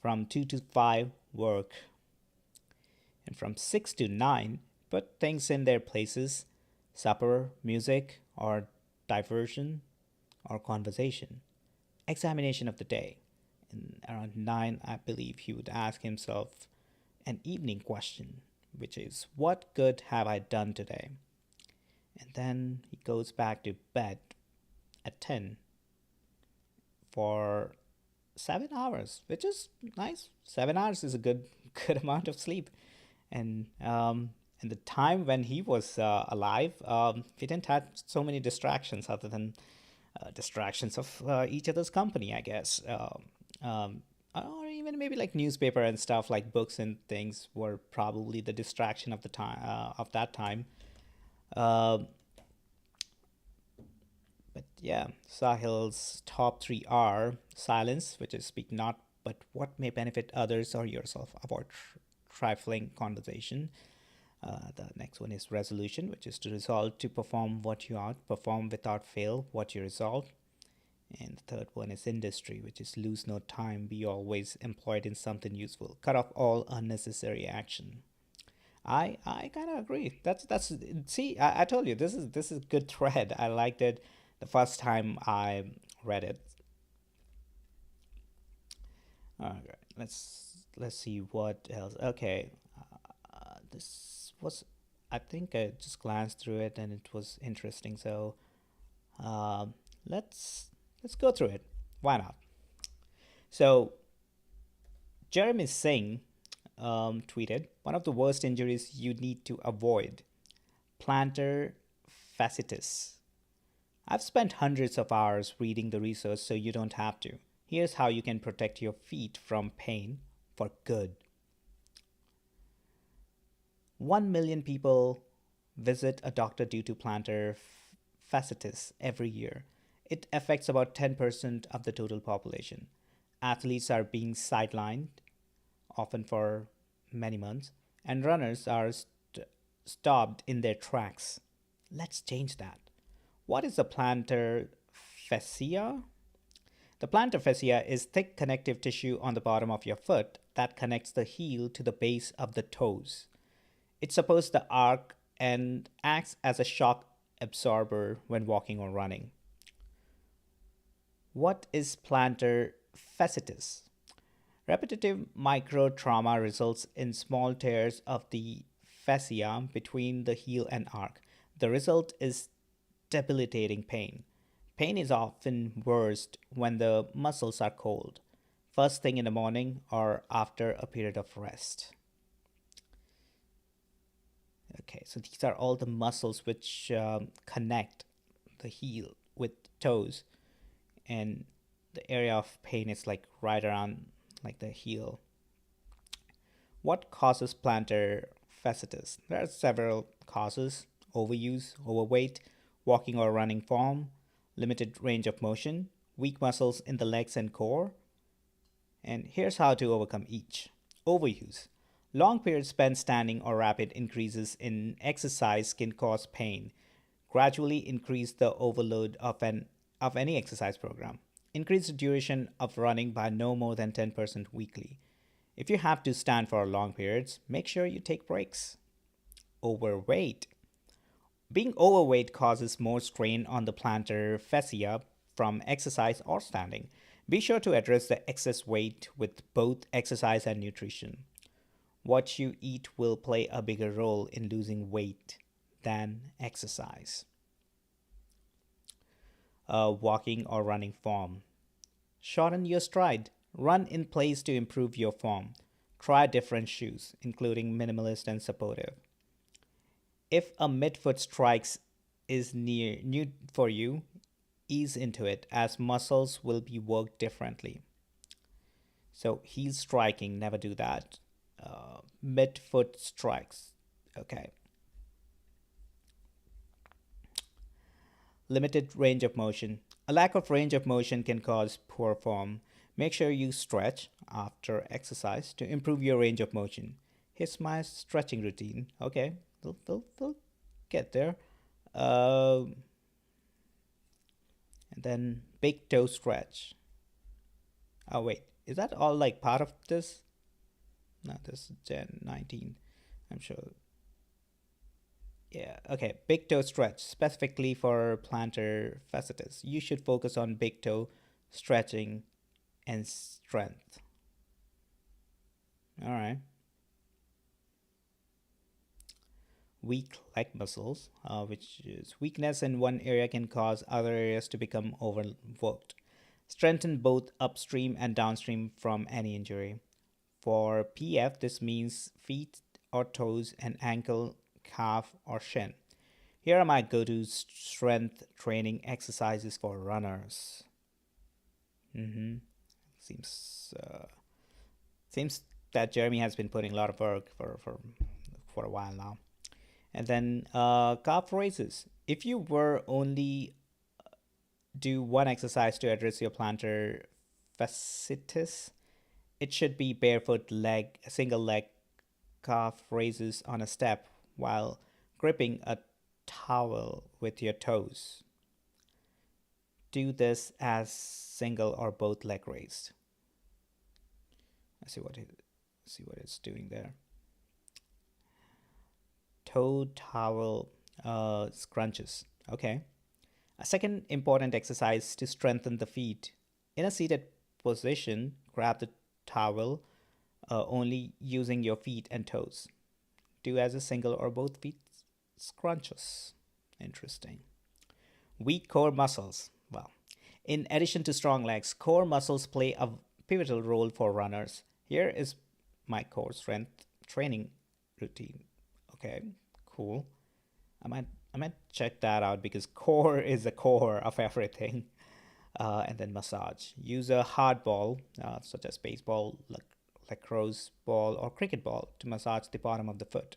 From 2 to 5, work. And from 6 to 9, put things in their places, supper, music, or diversion, or conversation. Examination of the day. And around 9, I believe he would ask himself an evening question, which is, what good have I done today? And then he goes back to bed at 10 for 7 hours, which is nice. 7 hours is a good amount of sleep. And the time when he was alive, we didn't have so many distractions other than distractions of each other's company, I guess. Or even maybe like newspaper and stuff, like books and things were probably the distraction of the time of that time. Um but yeah, Sahil's top three are silence, which is speak not but what may benefit others or yourself. Avoid trifling conversation. The next one is resolution, which is to resolve to perform what you ought, perform without fail what you resolve. And the third one is industry, which is lose no time, be always employed in something useful, cut off all unnecessary action. I kind of agree. That's see, I told you this is good thread. I liked it the first time I read it. All right, let's see what else. Okay, this was, I think I just glanced through it and it was interesting. So um, let's go through it. Why not? So Jeremy Singh tweeted, one of the worst injuries you need to avoid, plantar fasciitis. I've spent hundreds of hours reading the research so you don't have to. Here's how you can protect your feet from pain for good. 1 million people visit a doctor due to plantar fasciitis every year. It affects about 10% of the total population. Athletes are being sidelined, often for many months, and runners are stopped in their tracks. Let's change that. What is the plantar fascia? The plantar fascia is thick connective tissue on the bottom of your foot that connects the heel to the base of the toes. It's supposed to arc and acts as a shock absorber when walking or running. What is plantar fasciitis? Repetitive micro trauma results in small tears of the fascia between the heel and arc. The result is debilitating pain. Pain is often worst when the muscles are cold, first thing in the morning or after a period of rest. Okay, so these are all the muscles which connect the heel with toes, and the area of pain is like right around like the heel What causes plantar fasciitis? There are several causes: overuse, overweight, walking or running form, limited range of motion, weak muscles in the legs and core. And here's how to overcome each. Overuse. Long periods spent standing or rapid increases in exercise can cause pain. Gradually increase the overload of any exercise program. Increase the duration of running by no more than 10% weekly. If you have to stand for long periods, make sure you take breaks. Overweight. Being overweight causes more strain on the plantar fascia from exercise or standing. Be sure to address the excess weight with both exercise and nutrition. What you eat will play a bigger role in losing weight than exercise. Walking or running form. Shorten your stride. Run in place to improve your form. Try different shoes, including minimalist and supportive. If a midfoot strikes is new for you, ease into it as muscles will be worked differently. So heel striking, never do that. Midfoot strikes, okay. Limited range of motion. A lack of range of motion can cause poor form. Make sure you stretch after exercise to improve your range of motion. Here's my stretching routine. Okay, they'll get there. And then big toe stretch. Oh wait, is that all like part of this? No, this is Gen 19. I'm sure. Yeah, okay. Big toe stretch, specifically for plantar fasciitis. You should focus on big toe stretching and strength. All right. Weak leg muscles, which is weakness in one area can cause other areas to become overworked. Strengthen both upstream and downstream from any injury. For PF, this means feet or toes and ankle, calf, or shin. Here are my go-to strength training exercises for runners. Seems seems that Jeremy has been putting a lot of work for a while now. And then calf raises. If you were only do one exercise to address your plantar fasciitis, it should be barefoot leg, single leg calf raises on a step while gripping a towel with your toes. Do this as single or both leg raised. Let's see what it's doing there. Toe towel scrunches. Okay. A second important exercise to strengthen the feet. In a seated position, grab the towel only using your feet and toes. Do as a single or both feet scrunches. Interesting. Weak core muscles. Well, in addition to strong legs, core muscles play a pivotal role for runners. Here is my core strength training routine. Okay, cool. I might check that out because core is the core of everything. And then massage. Use a hard ball, such as baseball, lacrosse ball, or cricket ball to massage the bottom of the foot.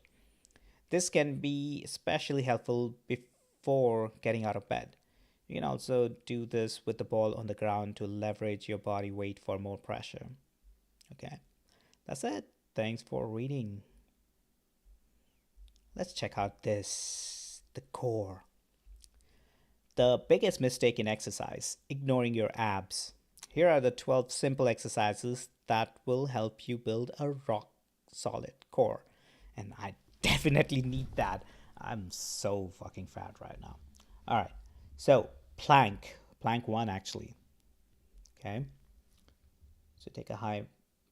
This can be especially helpful before getting out of bed. You can also do this with the ball on the ground to leverage your body weight for more pressure. Okay, that's it. Thanks for reading. Let's check out this, the core. The biggest mistake in exercise, ignoring your abs. Here are the 12 simple exercises that will help you build a rock solid core. And I definitely need that. I'm so fucking fat right now. All right. So, plank 1 actually. Okay. So take a high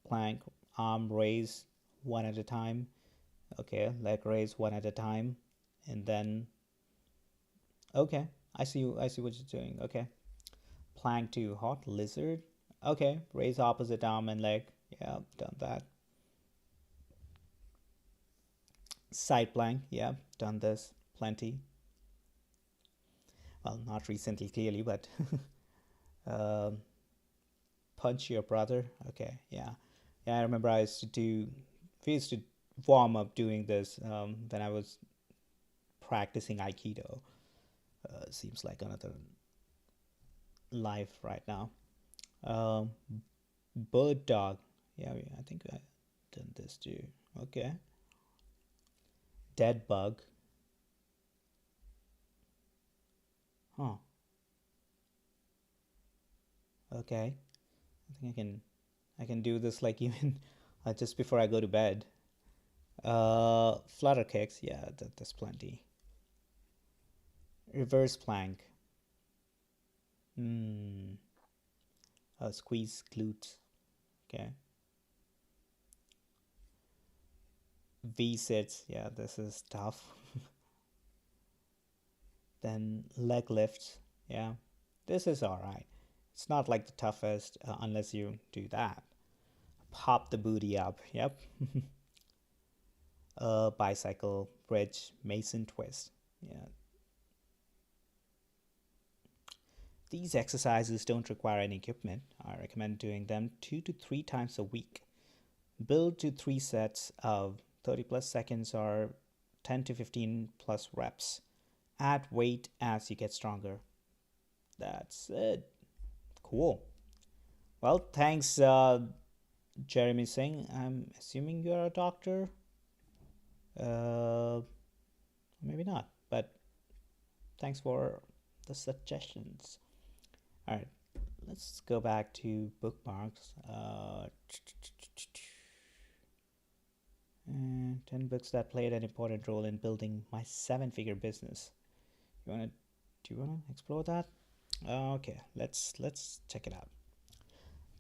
plank, arm raise one at a time. Okay, leg raise one at a time. And then, okay, I see what you're doing. Okay. Plank 2, hot lizard. Okay, raise opposite arm and leg. Yeah, done that. Side plank. Yeah, done this plenty. Well, not recently, clearly, but punch your brother. Okay, yeah. I remember I used to do we used to warm up doing this when I was practicing Aikido. Seems like another life right now. Um, bird dog. Yeah, I think I done this too. Okay. Dead bug. Huh. Okay. I think I can do this like even just before I go to bed. Flutter kicks. Yeah, that's plenty. Reverse plank. Hmm. Squeeze glutes. Okay. V sits. Yeah, this is tough. Then leg lifts. Yeah, this is all right. It's not like the toughest unless you do that. Pop the booty up. Yep. Bicycle, bridge, mason twist. Yeah. These exercises don't require any equipment. I recommend doing them 2 to 3 times a week. Build to 3 sets of 30 plus seconds or 10 to 15 plus reps. Add weight as you get stronger. That's it. Cool. Well, thanks, Jeremy Singh. I'm assuming you're a doctor. Maybe not, but thanks for the suggestions. All right, let's go back to bookmarks. And 10 books that played an important role in building my 7-figure business. Do you wanna explore that? Okay, let's check it out.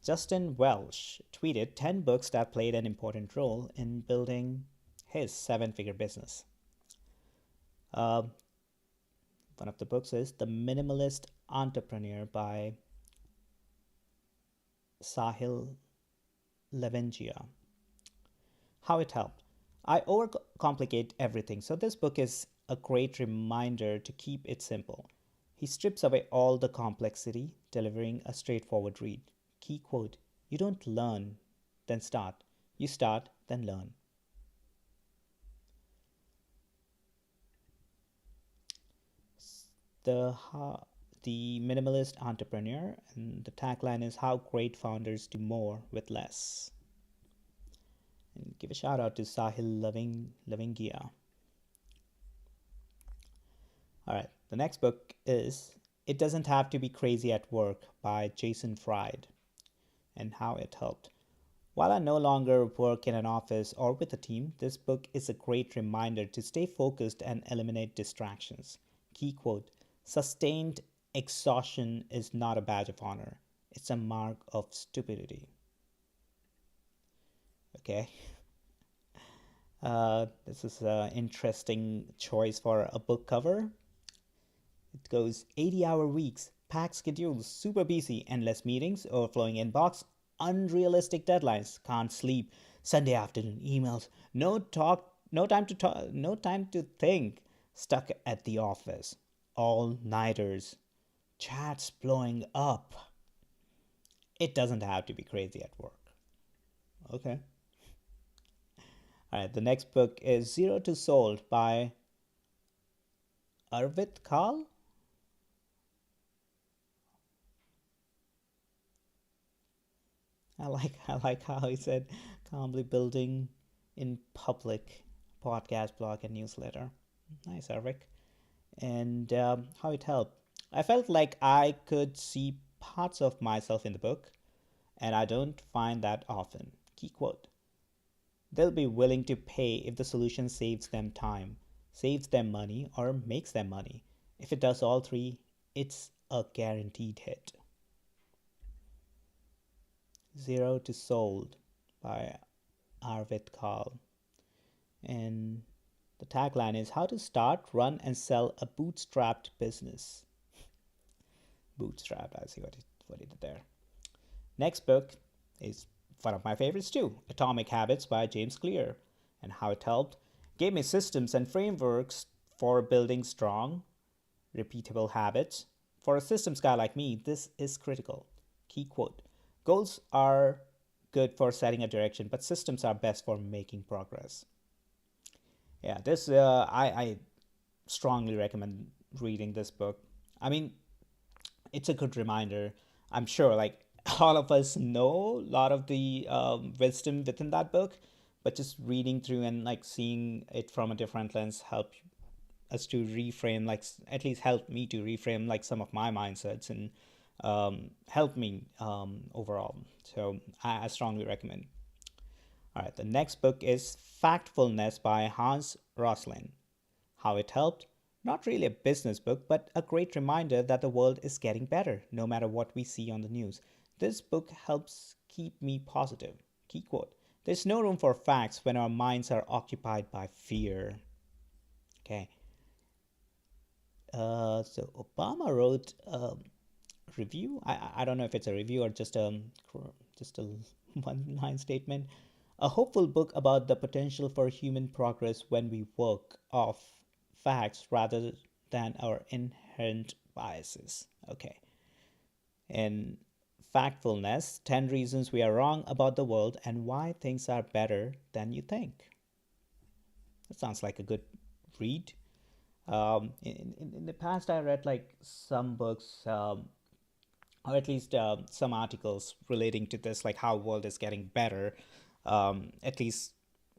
Justin Welsh tweeted 10 books that played an important role in building his 7-figure business. One of the books is The Minimalist Entrepreneur by Sahil Levengia. How it helped. I overcomplicate everything, so this book is a great reminder to keep it simple. He strips away all the complexity, delivering a straightforward read. Key quote: you don't learn, then start. You start, then learn. The Minimalist Entrepreneur, and the tagline is how great founders do more with less. And give a shout out to Sahil Levengia. All right, the next book is It Doesn't Have to Be Crazy at Work by Jason Fried, and how it helped. While I no longer work in an office or with a team, this book is a great reminder to stay focused and eliminate distractions. Key quote: sustained exhaustion is not a badge of honor. It's a mark of stupidity. Okay. This is an interesting choice for a book cover. It goes 80-hour weeks, packed schedules, super busy, endless meetings, overflowing inbox, unrealistic deadlines, can't sleep, Sunday afternoon emails, no time to think, stuck at the office, all-nighters, chats blowing up. It doesn't have to be crazy at work. Okay. All right, the next book is Zero to Sold by Arvit Kal. I like how he said calmly building in public, podcast, blog, and newsletter. Nice, Arvik. And how it helped. I felt like I could see parts of myself in the book, and I don't find that often. Key quote: they'll be willing to pay if the solution saves them time, saves them money, or makes them money. If it does all three, it's a guaranteed hit. Zero to Sold by Arvit Kal. And the tagline is how to start, run, and sell a bootstrapped business. Bootstrapped, I see what he did there. Next book is one of my favorites too, Atomic Habits by James Clear, and how it helped. Gave me systems and frameworks for building strong, repeatable habits. For a systems guy like me, this is critical. Key quote: goals are good for setting a direction, but systems are best for making progress. Yeah, this I strongly recommend reading this book. I mean, it's a good reminder. I'm sure, like all of us know a lot of the wisdom within that book, but just reading through and like seeing it from a different lens help us to reframe, like at least help me to reframe like some of my mindsets and help me overall. So I strongly recommend. All right, the next book is Factfulness by Hans Rosling. How it helped? Not really a business book, but a great reminder that the world is getting better, no matter what we see on the news. This book helps keep me positive. Key quote: there's no room for facts when our minds are occupied by fear. Okay. So Obama wrote a review. I don't know if it's a review or just a one line statement. A hopeful book about the potential for human progress when we work off facts rather than our inherent biases. Okay. And Factfulness: 10 Reasons We Are Wrong About the World and Why Things Are Better Than You Think. That sounds like a good read. In the past, I read like some books, or at least some articles relating to this, like how world is getting better, at least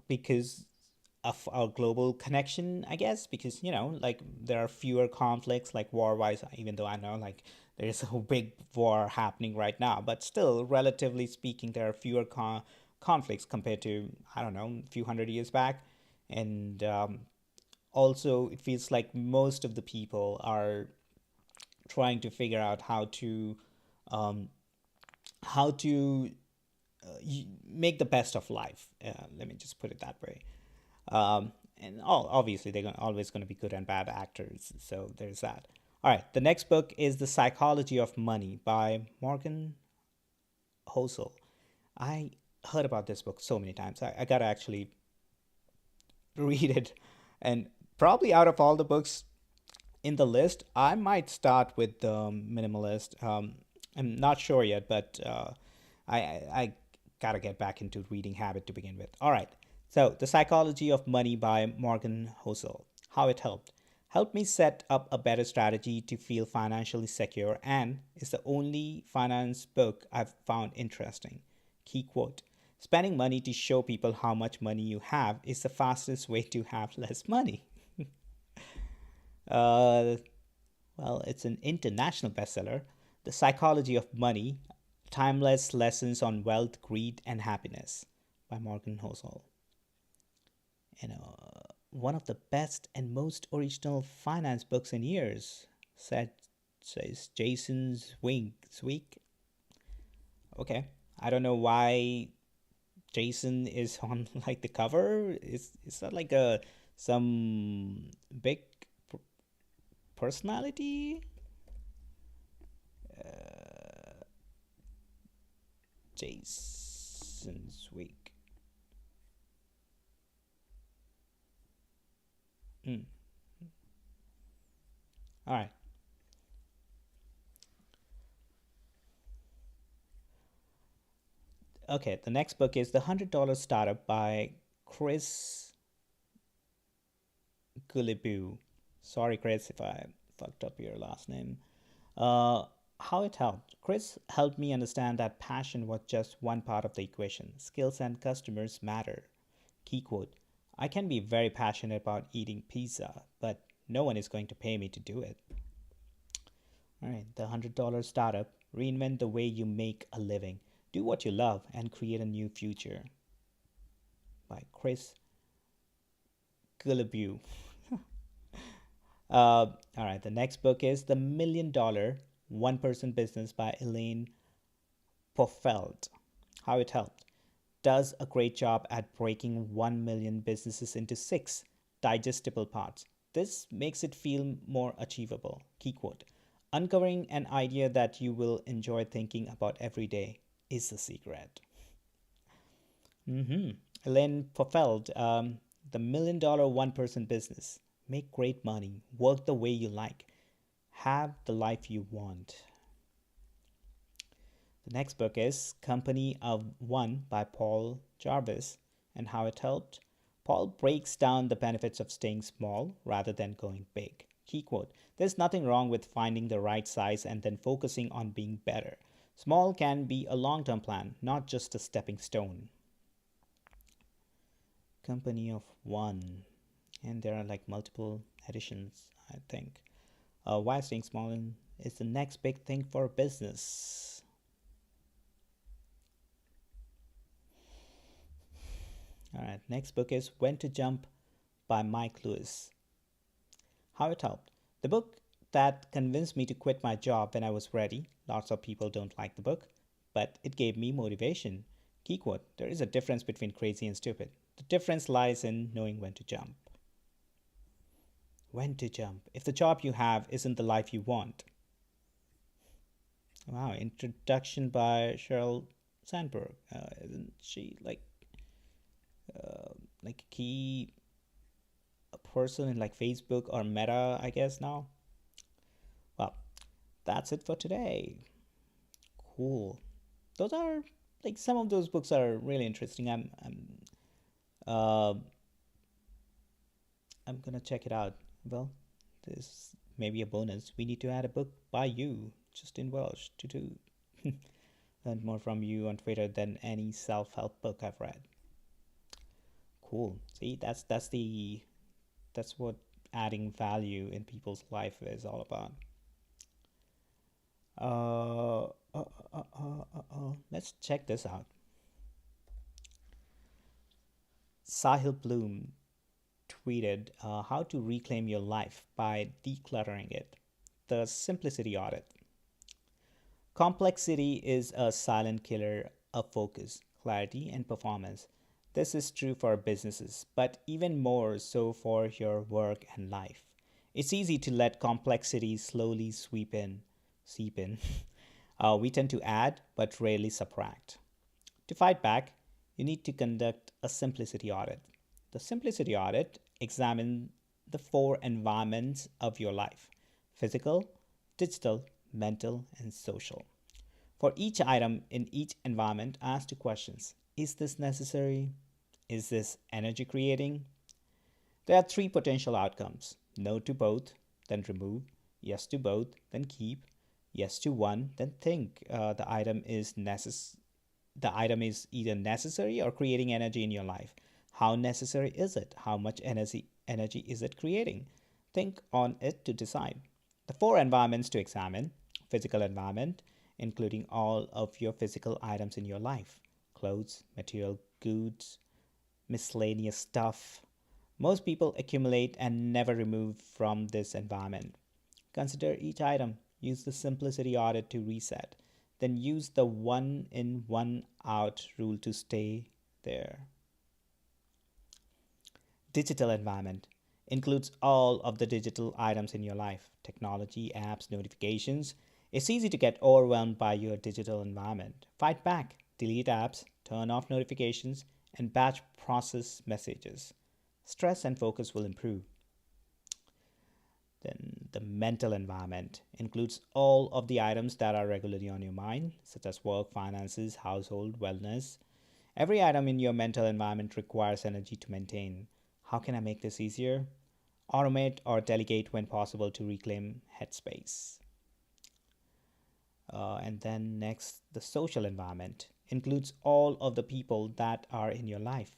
because of our global connection, I guess, because like there are fewer conflicts, like war-wise, even though I know like there is a big war happening right now, but still, relatively speaking, there are fewer conflicts compared to, I don't know, a few hundred years back. And also, it feels like most of the people are trying to figure out um, how to make the best of life. Let me just put it that way. And obviously, they're always going to be good and bad actors. So there's that. All right. The next book is The Psychology of Money by Morgan Housel. I heard about this book so many times. I got to actually read it. And probably out of all the books in the list, I might start with the Minimalist. I'm not sure yet, but I gotta get back into reading habit to begin with. All right. So, The Psychology of Money by Morgan Housel. How it helped. Helped me set up a better strategy to feel financially secure, and is the only finance book I've found interesting. Key quote: spending money to show people how much money you have is the fastest way to have less money. Uh, well, it's an international bestseller. The Psychology of Money: Timeless Lessons on Wealth, Greed, and Happiness by Morgan Housel. One of the best and most original finance books in years, says Jason Zweig. Okay, I don't know why Jason is on like the cover. Is that like a some big personality? Jason Zweig. All right. Okay, the next book is The $100 Startup by Chris Guillebeau. Sorry, Chris, if I fucked up your last name. How it helped. Chris helped me understand that passion was just one part of the equation. Skills and customers matter. Key quote: I can be very passionate about eating pizza, but no one is going to pay me to do it. All right, The $100 Startup. Reinvent the way you make a living. Do what you love and create a new future. By Chris Guillebeau. All right, the next book is The $1,000,000 One Person Business by Elaine Pofeld. How it helped. Does a great job at breaking 1 million businesses into 6 digestible parts. This makes it feel more achievable. Key quote: uncovering an idea that you will enjoy thinking about every day is the secret. Elaine Pofeld, The $1,000,000 One Person Business. Make great money. Work the way you like. Have the life you want. The next book is Company of One by Paul Jarvis and How It Helped. Paul breaks down the benefits of staying small rather than going big. Key quote: there's nothing wrong with finding the right size and then focusing on being better. Small can be a long term plan, not just a stepping stone. Company of One. And there are like multiple editions, I think. Why staying small is the next big thing for business. All right, next book is When to Jump by Mike Lewis. How It Helped. The book that convinced me to quit my job when I was ready. Lots of people don't like the book, but it gave me motivation. Key quote: there is a difference between crazy and stupid. The difference lies in knowing when to jump. When to jump. If the job you have isn't the life you want. Wow, introduction by Sheryl Sandberg. Isn't she like a key person in like Facebook or Meta, I guess now? Well, that's it for today. Cool. Those are like some of those books are really interesting. Uh, I'm gonna check it out. Well, this may be a bonus. We need to add a book by you, just in Welsh, to do. Learn more from you on Twitter than any self-help book I've read. Cool. See, that's what adding value in people's life is all about. Let's check this out. Sahil Bloom tweeted how to reclaim your life by decluttering it. The simplicity audit. Complexity is a silent killer of focus, clarity, and performance. This is true for businesses, but even more so for your work and life. It's easy to let complexity slowly seep in. We tend to add, but rarely subtract. To fight back, you need to conduct a simplicity audit. The simplicity audit examines the four environments of your life: physical, digital, mental, and social. For each item in each environment, ask two questions: is this necessary? Is this energy creating? There are three potential outcomes: no to both, then remove; yes to both, then keep; yes to one, then think. The item is either necessary or creating energy in your life. How necessary is it? How much energy is it creating? Think on it to decide. The four environments to examine: physical environment, including all of your physical items in your life: clothes, material goods, miscellaneous stuff. Most people accumulate and never remove from this environment. Consider each item. Use the simplicity audit to reset. Then use the one in, one out rule to stay there. Digital environment includes all of the digital items in your life: technology, apps, notifications. It's easy to get overwhelmed by your digital environment. Fight back. Delete apps, turn off notifications, and batch process messages. Stress and focus will improve. Then the mental environment includes all of the items that are regularly on your mind, such as work, finances, household, wellness. Every item in your mental environment requires energy to maintain. How can I make this easier? Automate or delegate when possible to reclaim headspace. And then next, the social environment includes all of the people that are in your life: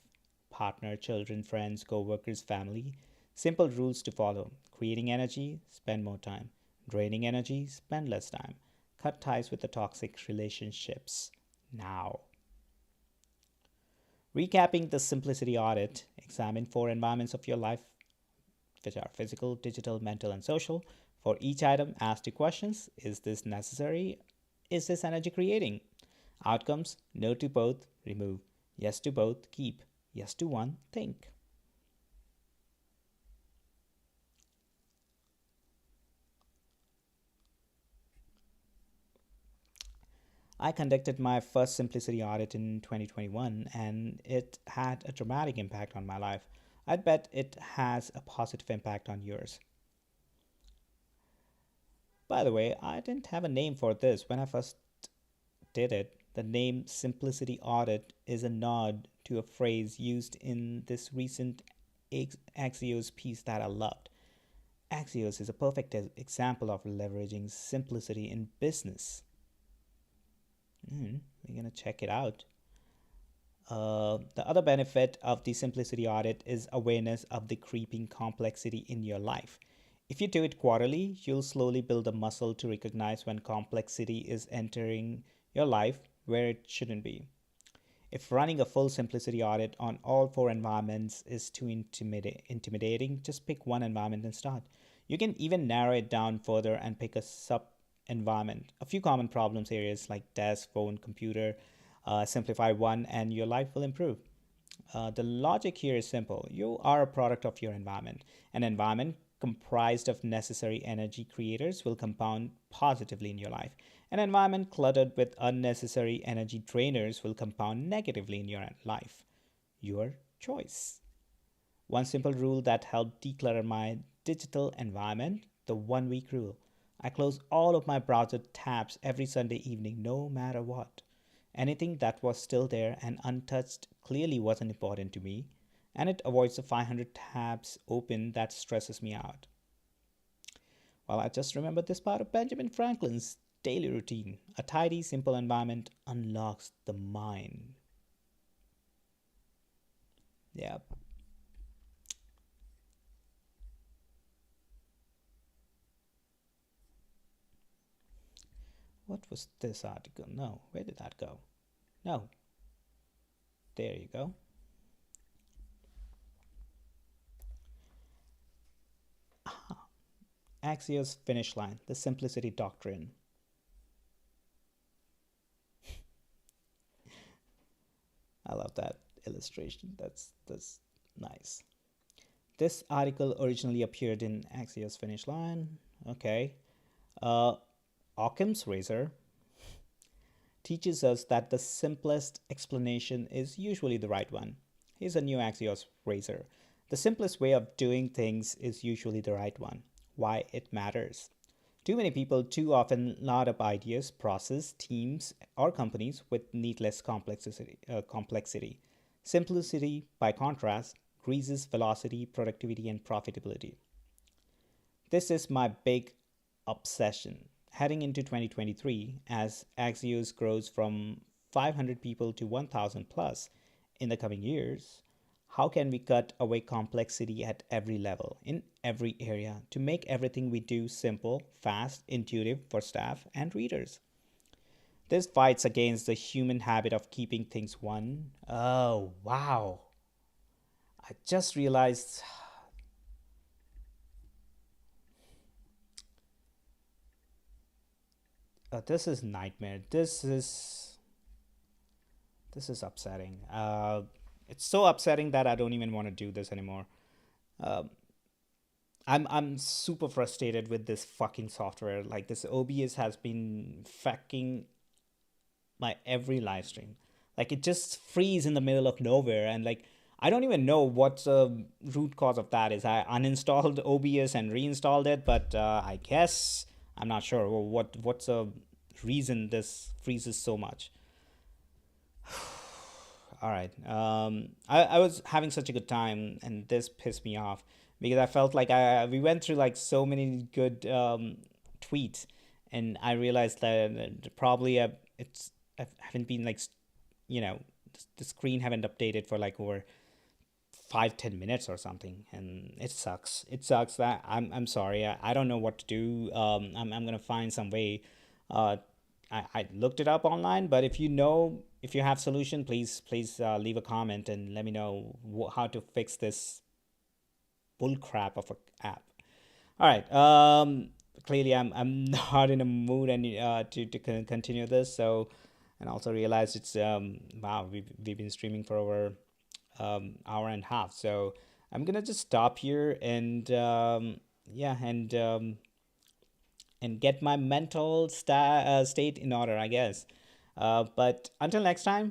partner, children, friends, co-workers, family. Simple rules to follow: creating energy, spend more time; draining energy, spend less time. Cut ties with the toxic relationships now. Recapping the simplicity audit: examine four environments of your life, which are physical, digital, mental, and social. For each item, ask two questions: is this necessary? Is this energy creating? Outcomes: no to both, remove; yes to both, keep; yes to one, think. I conducted my first simplicity audit in 2021 and it had a dramatic impact on my life. I'd bet it has a positive impact on yours. By the way, I didn't have a name for this when I first did it. The name Simplicity Audit is a nod to a phrase used in this recent Axios piece that I loved. Axios is a perfect example of leveraging simplicity in business. We're going to check it out. The other benefit of the simplicity audit is awareness of the creeping complexity in your life. If you do it quarterly, you'll slowly build a muscle to recognize when complexity is entering your life where it shouldn't be. If running a full simplicity audit on all four environments is too intimidating, just pick one environment and start. You can even narrow it down further and pick a sub environment. A few common problems areas like desk, phone, computer, simplify one, and your life will improve. The logic here is simple. You are a product of your environment. An environment comprised of necessary energy creators will compound positively in your life. An environment cluttered with unnecessary energy drainers will compound negatively in your life. Your choice. One simple rule that helped declutter my digital environment: the 1 week rule. I close all of my browser tabs every Sunday evening, no matter what. Anything that was still there and untouched clearly wasn't important to me, and it avoids the 500 tabs open that stresses me out. Well, I just remembered this part of Benjamin Franklin's daily routine. A tidy, simple environment unlocks the mind. Yep. What was this article? No, where did that go? No. There you go. Axios finish line, the simplicity doctrine. I love that illustration. That's nice. This article originally appeared in Axios finish line. Okay. Occam's razor teaches us that the simplest explanation is usually the right one. Here's a new Axios razor. The simplest way of doing things is usually the right one. Why it matters. Too many people too often load up ideas, process, teams, or companies with needless complexity. Simplicity, by contrast, increases velocity, productivity, and profitability. This is my big obsession. Heading into 2023, as Axios grows from 500 people to 1,000 plus in the coming years, how can we cut away complexity at every level, in every area, to make everything we do simple, fast, intuitive for staff and readers? This fights against the human habit of keeping things one. Oh, wow. I just realized. This is nightmare. This is upsetting. It's so upsetting that I don't even want to do this anymore. Um, I'm super frustrated with this fucking software. Like, this OBS has been fucking my every live stream. Like, it just freeze in the middle of nowhere, and like I don't even know what the root cause of that is. I uninstalled OBS and reinstalled it, but I guess I'm not sure what's the reason this freezes so much. All right. I was having such a good time, and this pissed me off because I felt like we went through like so many good tweets, and I realized that probably I haven't been like the screen haven't updated for like over 5-10 minutes or something, and it sucks that I'm sorry. I don't know what to do. I'm gonna find some way. uh I looked it up online, but if you have solution, please leave a comment and let me know how to fix this bull crap of a app. All right. Clearly, I'm not in a mood and to continue this. So, and also realize it's wow, we've been streaming for over hour and a half. So I'm gonna just stop here and yeah, and get my mental state in order, I guess. But until next time,